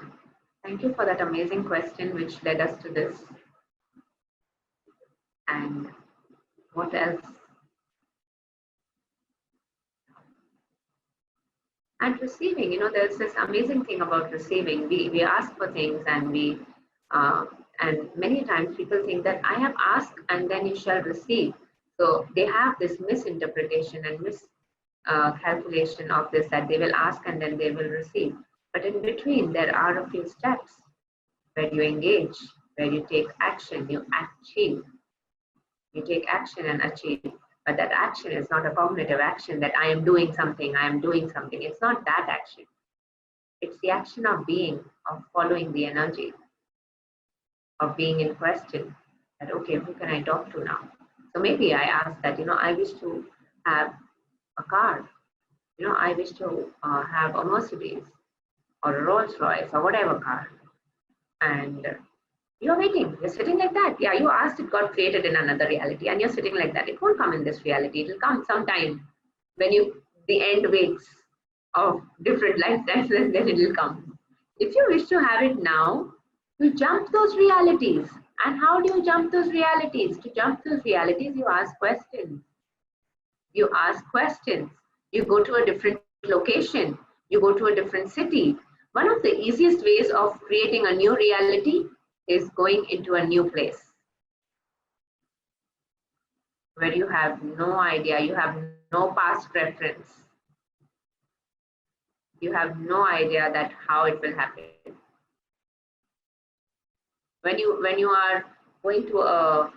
thank you for that amazing question which led us to this. And what else? And receiving, there's this amazing thing about receiving. We ask for things and and many times people think that I have asked and then you shall receive. So they have this misinterpretation and miscalculation of this, that they will ask and then they will receive. But in between, there are a few steps where you engage, where you take action, you achieve. You take action and achieve. But that action is not a cognitive action that I am doing something, I am doing something. It's not that action. It's the action of being, of following the energy, of being in question. That, okay, who can I talk to now? So maybe I ask that, I wish to have a car. I wish to have a Mercedes or a Rolls Royce or whatever car. And you're waiting, you're sitting like that. Yeah, you asked, it got created in another reality and you're sitting like that. It won't come in this reality. It'll come sometime when the end waits of different lifetimes, and then it'll come. If you wish to have it now, you jump those realities. And how do you jump those realities? To jump those realities, you ask questions. You ask questions. You go to a different location. You go to a different city. One of the easiest ways of creating a new reality is going into a new place where you have no idea, you have no past reference. You have no idea that how it will happen. When you are going to a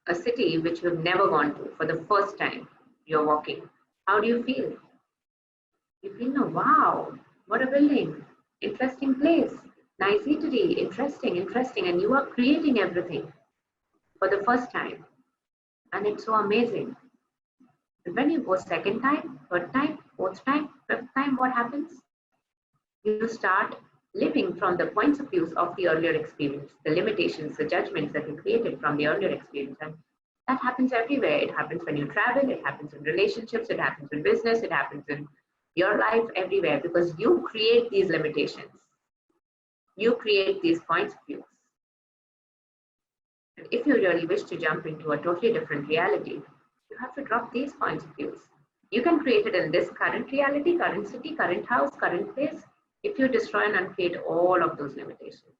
a city which you've never gone to for the first time. You're walking. How do you feel? You feel, no, wow, what a building, interesting place, nice eatery, interesting, and you are creating everything for the first time, and it's so amazing. But when you go second time, third time, fourth time, fifth time, what happens? You start living from the points of views of the earlier experience, the limitations, the judgments that you created from the earlier experience. And that happens everywhere. It happens when you travel, it happens in relationships, it happens in business, it happens in your life, everywhere, because you create these limitations. You create these points of views. And if you really wish to jump into a totally different reality, you have to drop these points of views. You can create it in this current reality, current city, current house, current place, if you destroy and uncreate all of those limitations.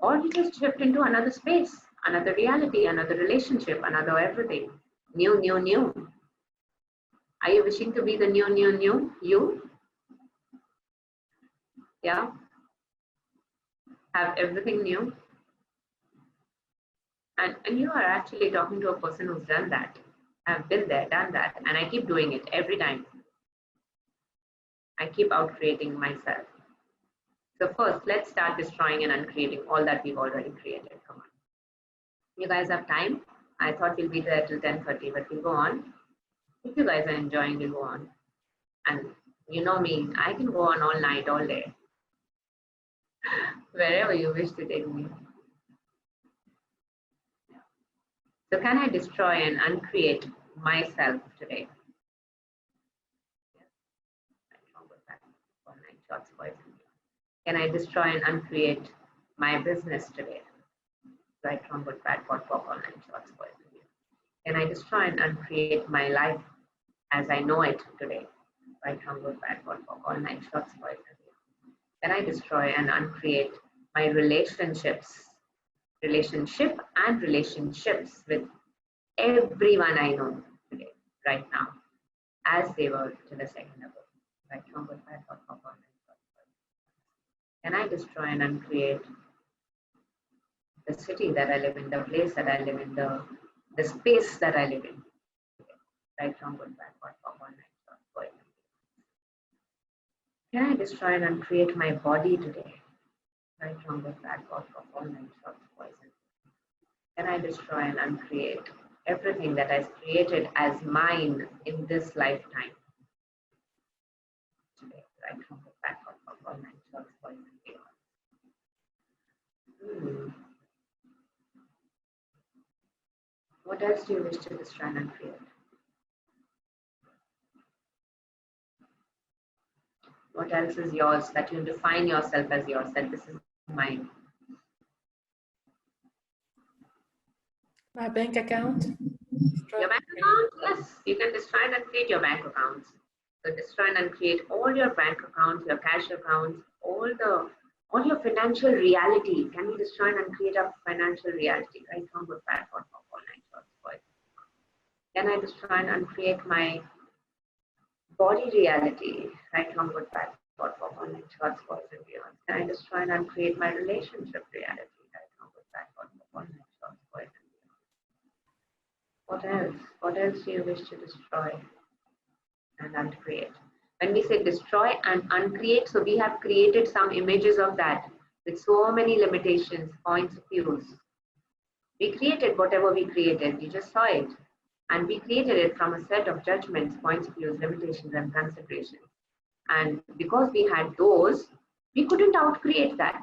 Or you just shift into another space, another reality, another relationship, another everything. New. Are you wishing to be the new you? Yeah? Have everything new? And you are actually talking to a person who's done that. I've been there, done that, and I keep doing it every time. I keep out creating myself. So first, let's start destroying and uncreating all that we've already created. Come on. You guys have time? I thought we'll be there till 10:30, but we'll go on. If you guys are enjoying, we'll go on. And you know me, I can go on all night, all day. Wherever you wish to take me. So can I destroy and uncreate myself today? Can I destroy and uncreate my business today? Right, wrong, good, bad, what, pop, online, shorts, boys and girls. Can I destroy and uncreate my life as I know it today? Right, wrong, good, bad, what, pop, online, shorts, boys and girls. Can I destroy and uncreate my relationships with everyone I know today, right now, as they were to the second ago? Right, wrong, good, bad, what, pop, online, shorts, boys and girls. Can I destroy and uncreate the city that I live in, the place that I live in, the space that I live in? Right, wrong, good, bad, what, pop, online, shorts, boys and girls. Can I destroy and uncreate my body today? Right, wrong, good, bad, what, pop, online, shorts, boys and girls. Can I destroy and uncreate everything that I've created as mine in this lifetime today? Right, wrong, good, bad, what, pop, online, shorts, boys and girls. What else do you wish to destroy and uncreate? What else is yours that you define yourself as yours, that this is mine? My bank account. Your bank account? Yes, you can destroy and uncreate your bank accounts. So destroy and uncreate all your bank accounts, your cash accounts, all your financial reality. Can we destroy and uncreate a financial reality? Right? From good, bad, what, online, shorts, boys. Can I destroy and uncreate my body reality? Right? From good, bad, what, online, shorts, boys and beyond. Can I destroy and uncreate my relationship reality? Right? From good, bad, what, online, shorts, boys and beyond. What else? What else do you wish to destroy and uncreate? When we say destroy and uncreate, so we have created some images of that with so many limitations, points of views. We created whatever we created, you just saw it. And we created it from a set of judgments, points of views, limitations, and considerations. And because we had those, we couldn't outcreate that.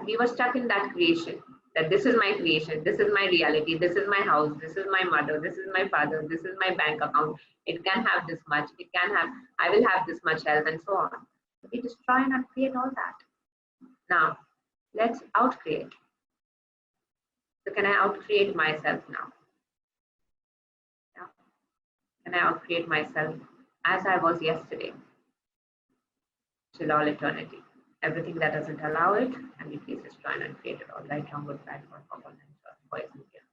We were stuck in that creation. That this is my creation, this is my reality, this is my house, this is my mother, this is my father, this is my bank account. It can have this much, I will have this much health, and so on. We destroy and uncreate all that. Now, let's outcreate. So can I outcreate myself now? Yeah. Can I outcreate myself as I was yesterday till all eternity? Everything that doesn't allow it, and we please destroy and uncreate it all. Right, wrong, good, bad, what, pop, online, shorts, boys and girls.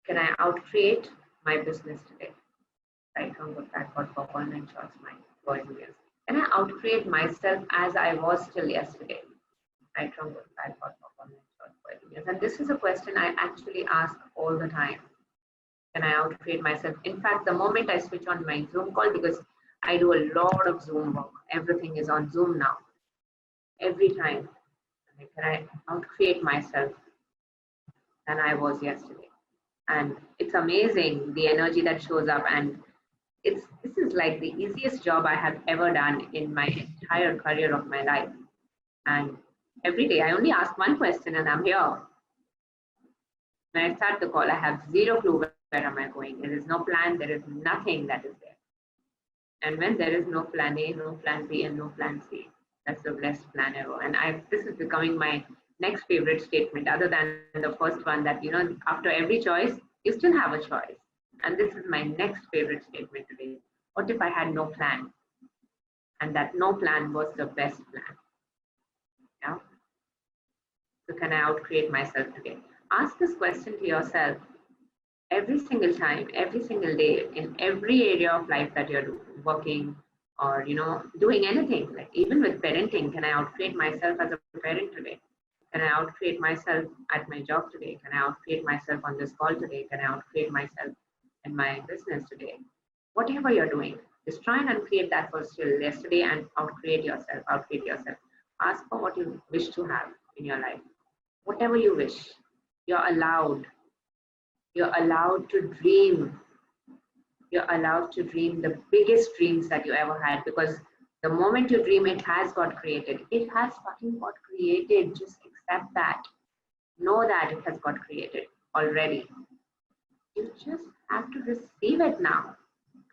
Can I outcreate my business today? Right, wrong, good, bad, what, pop, online, shorts, my boys and girls. Can I outcreate myself as I was till yesterday? Right, wrong, good, bad, what, pop, online, shorts, Yes, and this is a question I actually ask all the time. Can I outcreate myself? In fact, the moment I switch on my Zoom call, because I do a lot of Zoom work, everything is on Zoom now. Every time, can I outcreate myself than I was yesterday? And it's amazing the energy that shows up. And this is like the easiest job I have ever done in my entire career of my life. And every day I only ask one question and I'm here. When I start the call, I have zero clue where am I going. There is no plan, there is nothing that is there. And when there is no plan A, no plan B, and no plan C, that's the best plan ever. And this is becoming my next favorite statement, other than the first one that, after every choice, you still have a choice. And this is my next favorite statement today. What if I had no plan? And that no plan was the best plan. Yeah. So can I outcreate myself today? Ask this question to yourself every single time, every single day, in every area of life that you're working or doing anything. Like even with parenting, can I outcreate myself as a parent today? Can I outcreate myself at my job today? Can I outcreate myself on this call today? Can I outcreate myself in my business today? Whatever you're doing, just try and uncreate that for still yesterday and outcreate yourself. Outcreate yourself. Ask for what you wish to have in your life. Whatever you wish, you're allowed. You're allowed to dream. You're allowed to dream the biggest dreams that you ever had, because the moment you dream, it has got created. It has fucking got created. Just accept that. Know that it has got created already. You just have to receive it now.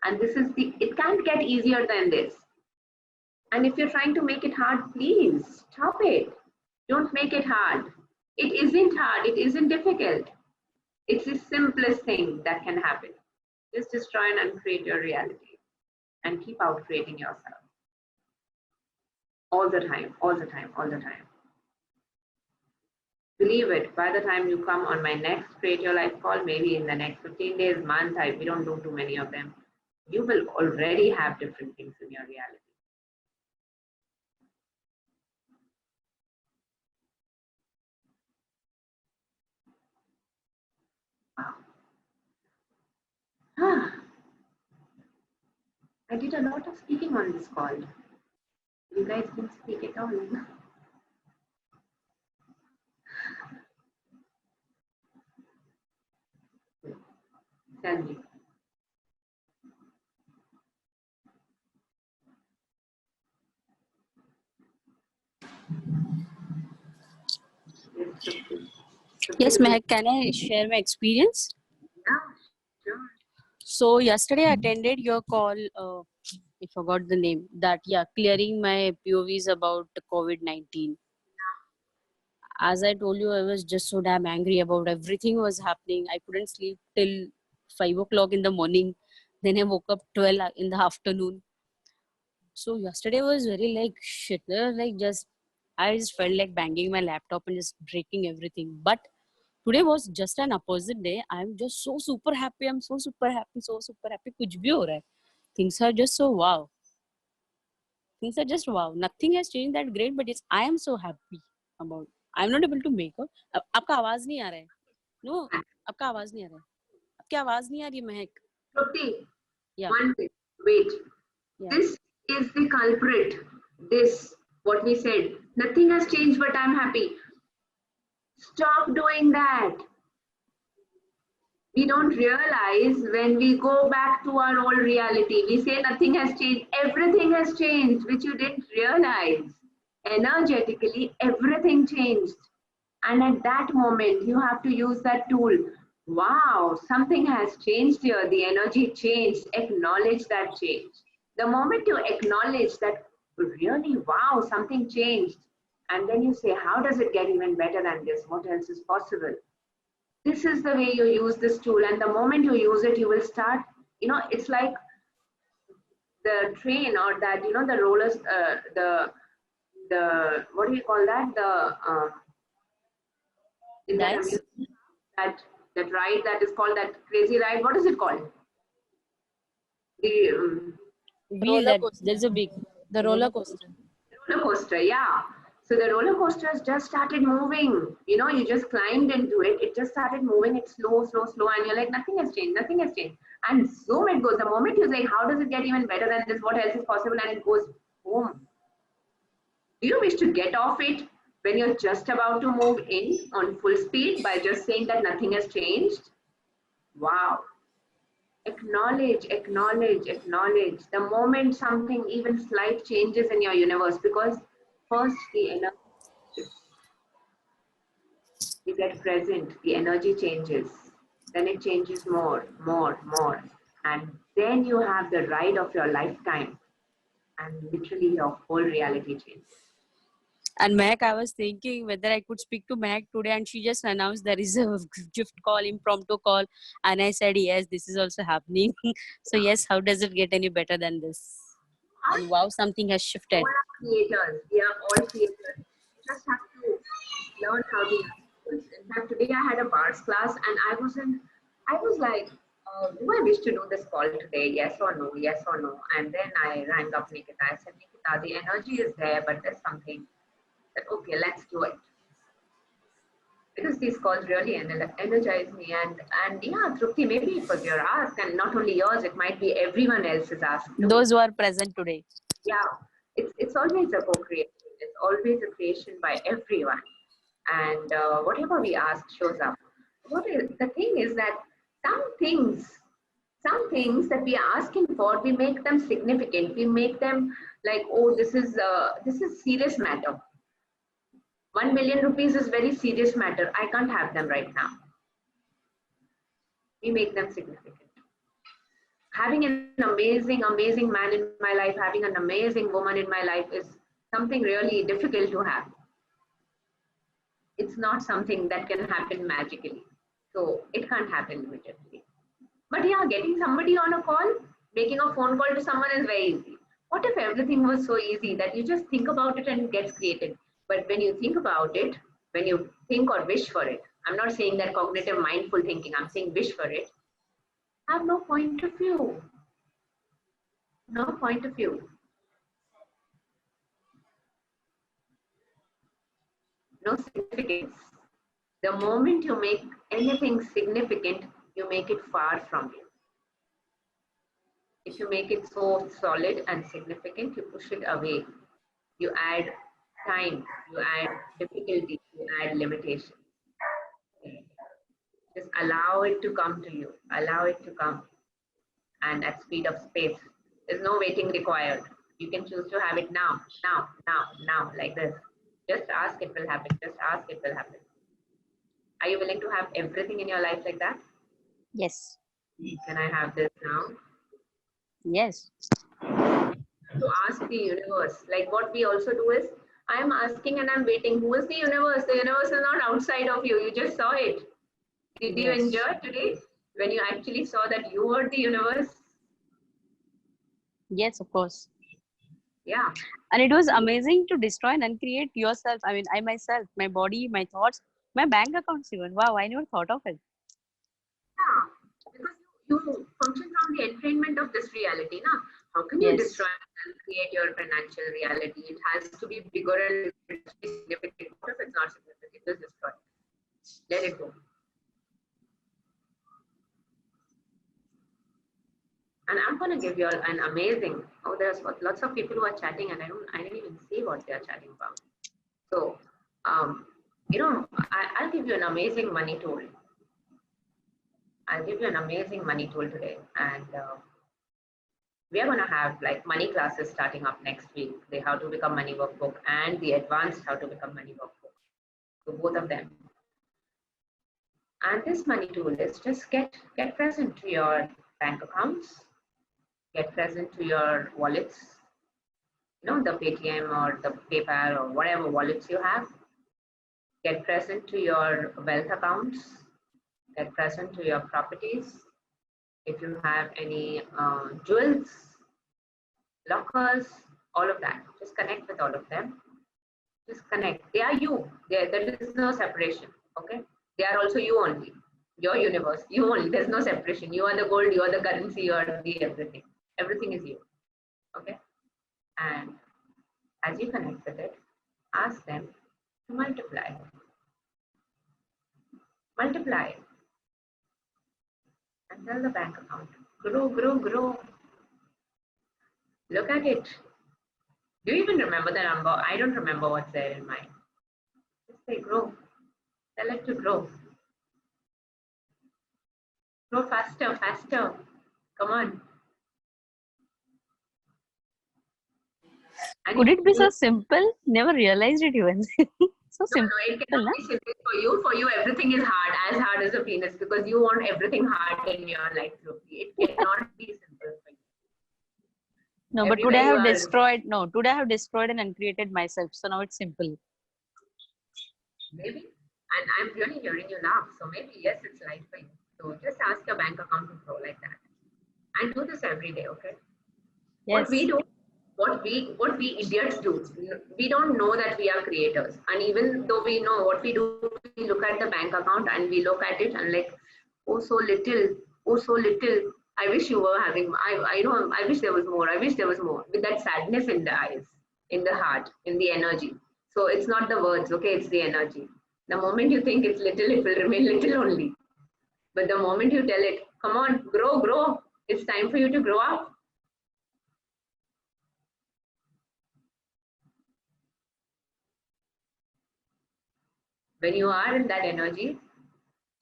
And it can't get easier than this. And if you're trying to make it hard, please stop it. Don't make it hard. It isn't hard. It isn't difficult. It's the simplest thing that can happen. Just destroy and uncreate your reality and keep out creating yourself. All the time, all the time, all the time. Believe it, by the time you come on my next Create Your Life call, maybe in the next 15 days, month, we don't do too many of them, you will already have different things in your reality. Wow. I did a lot of speaking on this call. You guys didn't speak at all. Tell me. Yes, Meheck, can I share my experience? Yeah, sure. So yesterday I attended your call. I forgot the name. Clearing my POVs about COVID-19. As I told you, I was just so damn angry about everything was happening. I couldn't sleep till 5 o'clock in the morning. Then I woke up 12 in the afternoon. So yesterday was very like shit. I just felt like banging my laptop and just breaking everything. But today was just an opposite day. I'm just so super happy. I'm so super happy, so super happy. कुछ भी हो रहा है. Things are just so wow. Things are just wow. Nothing has changed that great, but I am so happy about. I'm not able to make out. आपका आवाज नहीं आ रहा है. No, आपका आवाज नहीं आ रहा है. आपकी आवाज नहीं आ रही है महक. Shruti, Yeah. one minute, wait. Yeah. This is the culprit. What we said. Nothing has changed, but I'm happy. Stop doing that. We don't realize when we go back to our old reality. We say nothing has changed. Everything has changed, which you didn't realize. Energetically, everything changed. And at that moment, you have to use that tool. Wow, something has changed here. The energy changed. Acknowledge that change. The moment you acknowledge that, really, wow, something changed. And then you say, how does it get even better than this? What else is possible? This is the way you use this tool. And the moment you use it, you will start, it's like the train or that, the rollers, what do you call that? In that Dice? that ride that is called that crazy ride. What is it called? The Wheel that there's a big the roller coaster. roller coaster. Yeah. So the roller coaster has just started moving. You know, you just climbed into it. It just started moving. It's slow, slow, slow. And you're like, nothing has changed. Nothing has changed. And zoom, it goes. The moment you say, how does it get even better than this? What else is possible? And it goes, boom. Do you wish to get off it when you're just about to move in on full speed by just saying that nothing has changed? Wow. Acknowledge, acknowledge, acknowledge. The moment something even slight changes in your universe, because first the energy shifts. You get present, the energy changes. Then it changes more, more, more. And then you have the ride of your lifetime. And literally your whole reality changes. And Meheck, I was thinking whether I could speak to Meheck today, and she just announced there is a gift call, impromptu call, and I said yes, this is also happening. So yes, how does it get any better than this? And wow, something has shifted. All are creators. We are all creators. You just have to learn how to use tools. In fact, today I had a bars class and I was like, do I wish to do this call today? Yes or no? Yes or no? And then I rang up Nikita. I said, Nikita, the energy is there, but there's something that, okay, let's do it. Because these calls really energize me. And yeah, Trupti, maybe it was your ask, and not only yours, it might be everyone else's ask too. Those who are present today. Yeah, it's always a co-creation. It's always a creation by everyone. And whatever we ask shows up. The thing is that some things that we are asking for, we make them significant. We make them like, oh, this is serious matter. 1 million rupees is very serious matter. I can't have them right now. We make them significant. Having an amazing, amazing man in my life, having an amazing woman in my life is something really difficult to have. It's not something that can happen magically. So it can't happen immediately. But yeah, getting somebody on a call, making a phone call to someone is very easy. What if everything was so easy that you just think about it and it gets created? But when you think about it, when you think or wish for it, I'm not saying that cognitive mindful thinking, I'm saying wish for it, have no point of view. No point of view. No significance. The moment you make anything significant, you make it far from you. If you make it so solid and significant, you push it away. You add time, you add difficulty, you add limitation. Just allow it to come to you. Allow it to come. And at speed of space. There's no waiting required. You can choose to have it now, now, now, now, like this. Just ask, it will happen. Just ask, it will happen. Are you willing to have everything in your life like that? Yes. Can I have this now? Yes. To ask the universe. Like what we also do is, I am asking and I'm waiting. Who is the universe? The universe is not outside of you. You just saw it. Did you enjoy today when you actually saw that you were the universe? Yes, of course. Yeah. And it was amazing to destroy and uncreate yourself. I mean, I myself, my body, my thoughts, my bank accounts even. Wow, I never thought of it. Yeah. Because you function from the entrainment of this reality. Now, how can you destroy and create your financial reality? It has to be bigger and significant. What if it's not significant? Just destroy it. Let it go. And I'm going to give you all an amazing, there's lots of people who are chatting and I didn't even see what they're chatting about. So, I'll give you an amazing money tool. I'll give you an amazing money tool today. And we are going to have like money classes starting up next week, the How to Become Money Workbook and the Advanced How to Become Money Workbook. So both of them. And this money tool is just get present to your bank accounts. Get present to your wallets, the Paytm or the PayPal or whatever wallets you have. Get present to your wealth accounts. Get present to your properties. If you have any jewels, lockers, all of that, just connect with all of them. Just connect. They are you. There is no separation. Okay. They are also you only. Your universe. You only. There's no separation. You are the gold. You are the currency. You are the everything. Everything is you. Okay. And as you connect with it, ask them to multiply. Multiply. And tell the bank account, grow, grow, grow. Look at it. Do you even remember the number? I don't remember what's there in mine. Just say grow. Tell it to grow. Grow faster, faster. Come on. And Could if it be you- so simple? Never realized it even. So No, simple, it na? cannot be simple for you. For you, everything is hard, as hard as a penis, because you want everything hard in your life, Rupi. It cannot be simple for you. No, but today I Everywhere you have are, destroyed. No, today I have destroyed and uncreated myself. So now it's simple. maybe. And I'm really hearing you laugh. So maybe, yes, it's light for you. So just ask your bank account to grow like that. And do this every day, okay? What we Yes. do, what we idiots do, we don't know that we are creators. And even though we know what we do, we look at the bank account and we look at it and like, oh so little, oh so little. I wish you were having, I know, I wish there was more, I wish there was more. With that sadness in the eyes, in the heart, in the energy. So it's not the words, okay, it's the energy. The moment you think it's little, it will remain little only. But the moment you tell it, come on, grow, grow, it's time for you to grow up. When you are in that energy,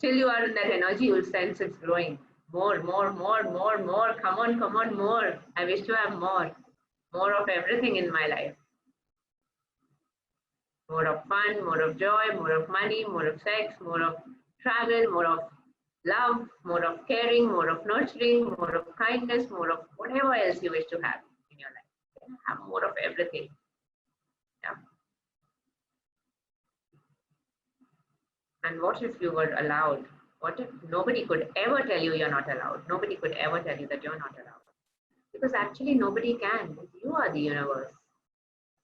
till you are in that energy, you'll sense it's growing. More, more, more, more, more. Come on, more. I wish to have more. More of everything in my life. More of fun, more of joy, more of money, more of sex, more of travel, more of love, more of caring, more of nurturing, more of kindness, more of whatever else you wish to have in your life. Have more of everything. Yeah. And what if you were allowed? What if nobody could ever tell you you're not allowed? Nobody could ever tell you that you're not allowed. Because actually nobody can. You are the universe.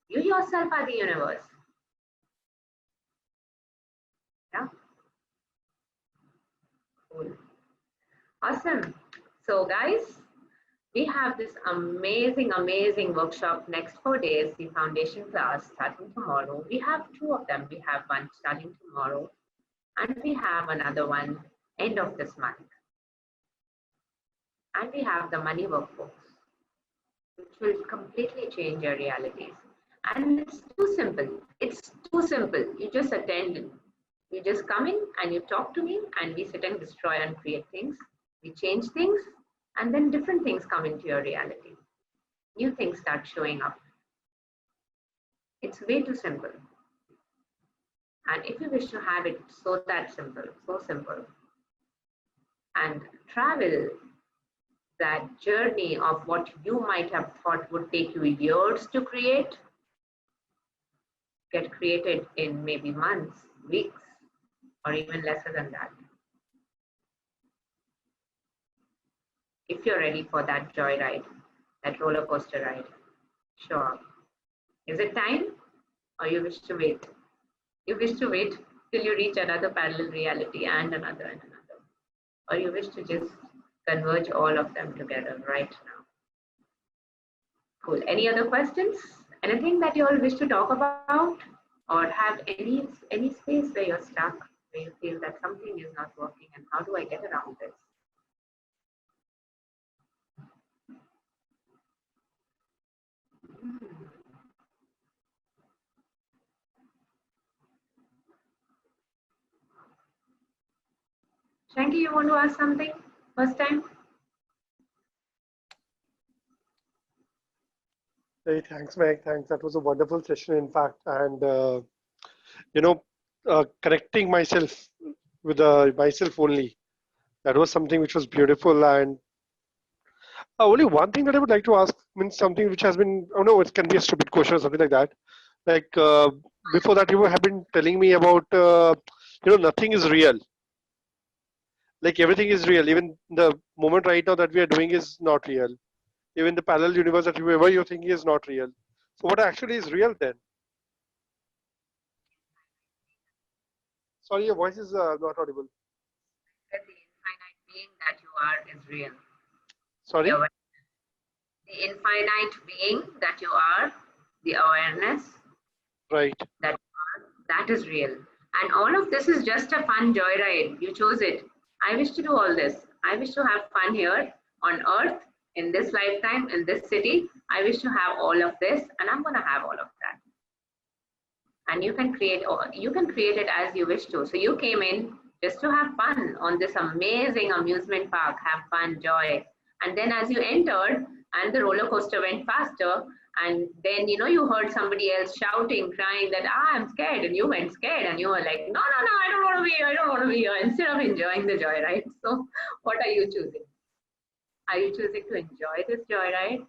You yourself are the universe. Yeah. Cool. Awesome. So guys, we have this amazing, amazing workshop next 4 days, the foundation class starting tomorrow. We have 2 of them. We have one starting tomorrow and we have another one end of this month. And we have the money workbooks, which will completely change your realities. And it's too simple. It's too simple. You just attend. You just come in and you talk to me and we sit and destroy and create things. We change things and then different things come into your reality. New things start showing up. It's way too simple. And if you wish to have it so that simple, so simple, and travel that journey of what you might have thought would take you years to create, get created in maybe months, weeks, or even lesser than that. If you're ready for that joyride, that roller coaster ride, sure. Is it time or you wish to wait? You wish to wait till you reach another parallel reality and another and another. Or you wish to just converge all of them together right now. Cool. Any other questions? Anything that you all wish to talk about? Or have any space where you're stuck, where you feel that something is not working and how do I get around this? Shanky, you want to ask something? First time? Hey, thanks, Meg. Thanks. That was a wonderful session, in fact. And, connecting myself with myself only. That was something which was beautiful. And only one thing that I would like to ask means something which has been, oh no, it can be a stupid question or something like that. Like before that, you have been telling me about, nothing is real. Like everything is real. Even the moment right now that we are doing is not real. Even the parallel universe that whoever you're thinking is not real. So what actually is real then? Sorry, your voice is not audible. That the infinite being that you are is real. Sorry? The infinite being that you are, the awareness, Right. That is real. And all of this is just a fun joyride. You chose it. I wish to do all this. I wish to have fun here on earth in this lifetime, in this city. I wish to have all of this, and I'm going to have all of that. And you can create it as you wish to. So you came in just to have fun on this amazing amusement park, have fun, joy. And then as you entered and the roller coaster went faster, and then you heard somebody else shouting, crying that I'm scared, and you went scared, and you were like, no, I don't want to be here, I don't want to be here, instead of enjoying the joyride. So what are you choosing? Are you choosing to enjoy this joyride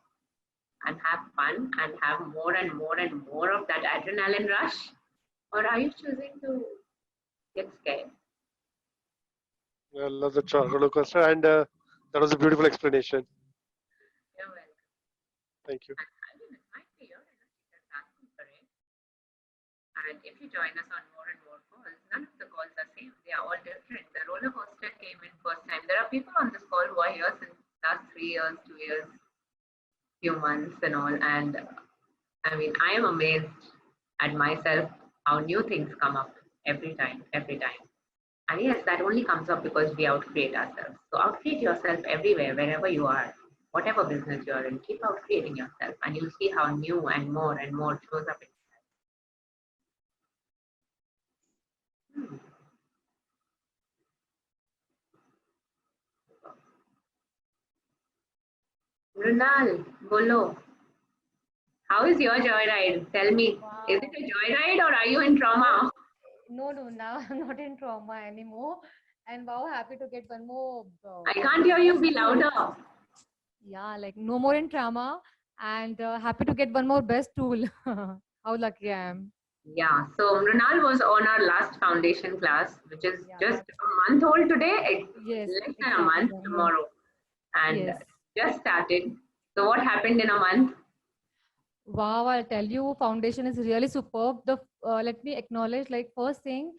and have fun and have more and more and more of that adrenaline rush? Or are you choosing to get scared? I love the roller coaster, and that was a beautiful explanation. You're welcome. Thank you. And it might be your energy that's asking for it. And if you join us on more and more calls, none of the calls are same. They are all different. The roller coaster came in first time. There are people on this call who are here since last 3 years, 2 years, few months and all. And I mean, I am amazed at myself how new things come up every time. And yes, that only comes up because we outcreate ourselves. So outcreate yourself everywhere, wherever you are, whatever business you're in, keep outcreating yourself, and you'll see how new and more shows up in your life. Runal, Bolo, how is your joyride? Tell me, is it a joyride or are you in trauma? No, now I'm not in trauma anymore. And wow, happy to get one more. I can't hear you. Be louder. Yeah, like no more in trauma, and happy to get one more best tool. How lucky I am. Yeah, so Runal was on our last foundation class, which is just a month old today. Yes, Less than a month tomorrow. And just started. So what happened in a month? Wow, I'll tell you, foundation is really superb. The let me acknowledge, like first thing,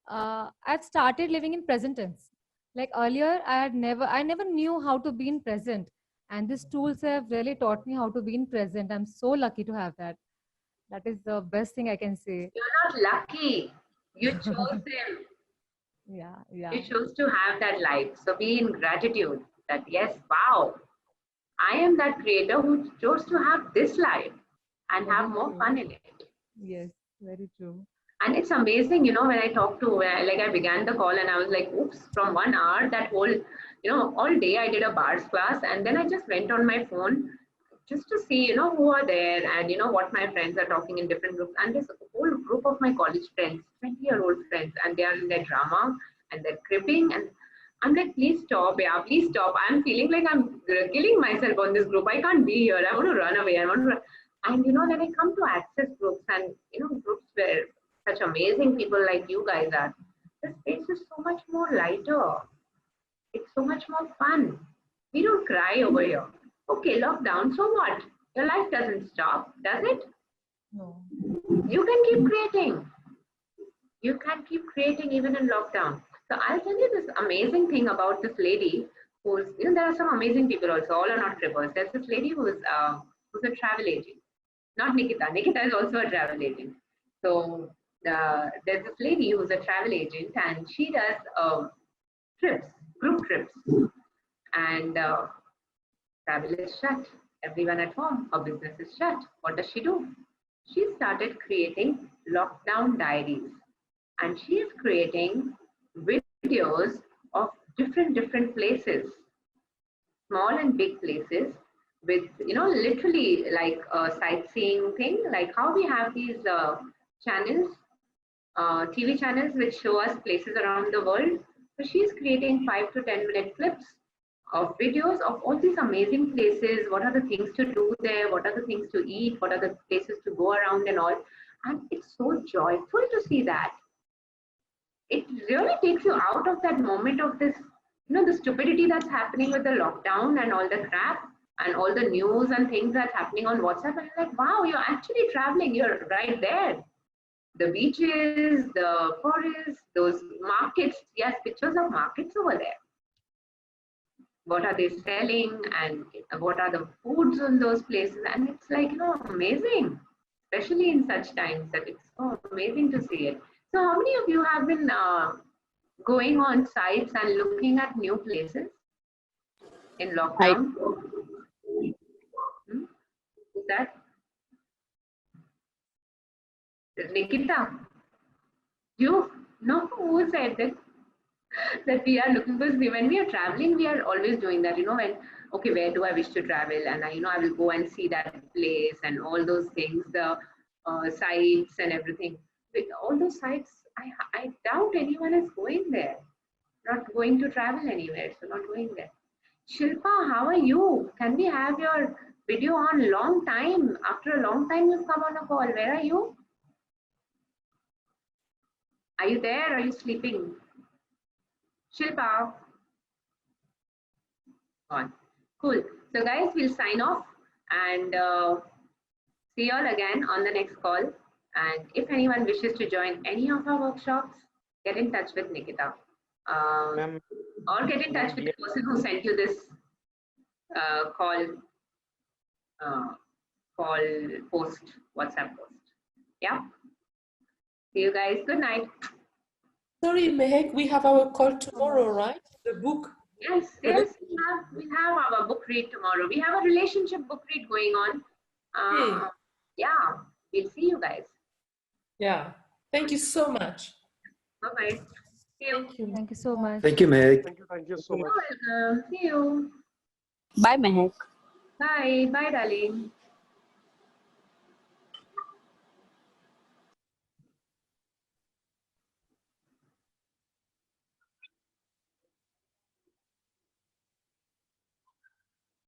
I've started living in present tense. Like earlier, I never knew how to be in present, and these tools have really taught me how to be in present. I'm so lucky to have that. That is the best thing I can say. You're not lucky. You chose them. Yeah. You chose to have that life. So be in gratitude that yes, wow, I am that creator who chose to have this life and have more fun in it. Yes, very true. And it's amazing, when I talk to, I began the call and I was like, oops, from 1 hour, that whole, all day I did a bars class, and then I just went on my phone just to see, who are there and, what my friends are talking in different groups. And this whole group of my college friends, 20-year-old friends, and they are in their drama and they're cribbing. And I'm like, please stop, yeah, please stop. I'm feeling like I'm killing myself on this group. I can't be here. I want to run away. I want to run. And, then I come to access groups and, groups where such amazing people like you guys are. The space is so much more lighter. It's so much more fun. We don't cry over here. Okay, lockdown, so what? Your life doesn't stop, does it? No. You can keep creating. You can keep creating even in lockdown. So I'll tell you this amazing thing about this lady who's, there are some amazing people also, all are not cribbers. There's this lady who's a travel agent. Not Nikita. Nikita is also a travel agent. So there's this lady who's a travel agent, and she does trips, group trips. And travel is shut. Everyone at home. Her business is shut. What does she do? She started creating lockdown diaries. And she is creating videos of different places, small and big places, with literally like a sightseeing thing, like how we have these channels, TV channels which show us places around the world. So she's creating 5 to 10 minute clips of videos of all these amazing places. What are the things to do there? What are the things to eat? What are the places to go around and all? And it's so joyful to see that. It really takes you out of that moment of this, the stupidity that's happening with the lockdown and all the crap and all the news and things that's happening on WhatsApp. And you're like, wow, you're actually traveling. You're right there. The beaches, the forests, those markets. Yes, pictures of markets over there. What are they selling and what are the foods in those places? And it's like, amazing. especially in such times that it's so amazing to see it. So how many of you have been going on sites and looking at new places in lockdown? Is that Nikita? You? No, who said that? That we are looking, because when we are traveling, we are always doing that. When okay, where do I wish to travel, and I will go and see that place and all those things, the sites and everything. With all those sites, I doubt anyone is going there. Not going to travel anywhere, so not going there. Shilpa, how are you? Can we have your video on? Long time. After a long time, you've come on a call. Where are you? Are you there? Are you sleeping? Shilpa. On. Cool. So guys, we'll sign off and see you all again on the next call. And if anyone wishes to join any of our workshops, get in touch with Nikita. Ma'am, Or get in touch with the person who sent you this call post, WhatsApp post. Yeah. See you guys. Good night. Sorry, Meheck, we have our call tomorrow, right? The book. Yes, yes, we have our book read tomorrow. We have a relationship book read going on. Hey. Yeah, we'll see you guys. Yeah. Thank you so much. Bye-bye. See you. Thank you. Thank you so much. Thank you, Meg. Thank you so much. You're welcome. See you. Bye, Meheck. Bye. Bye, darling.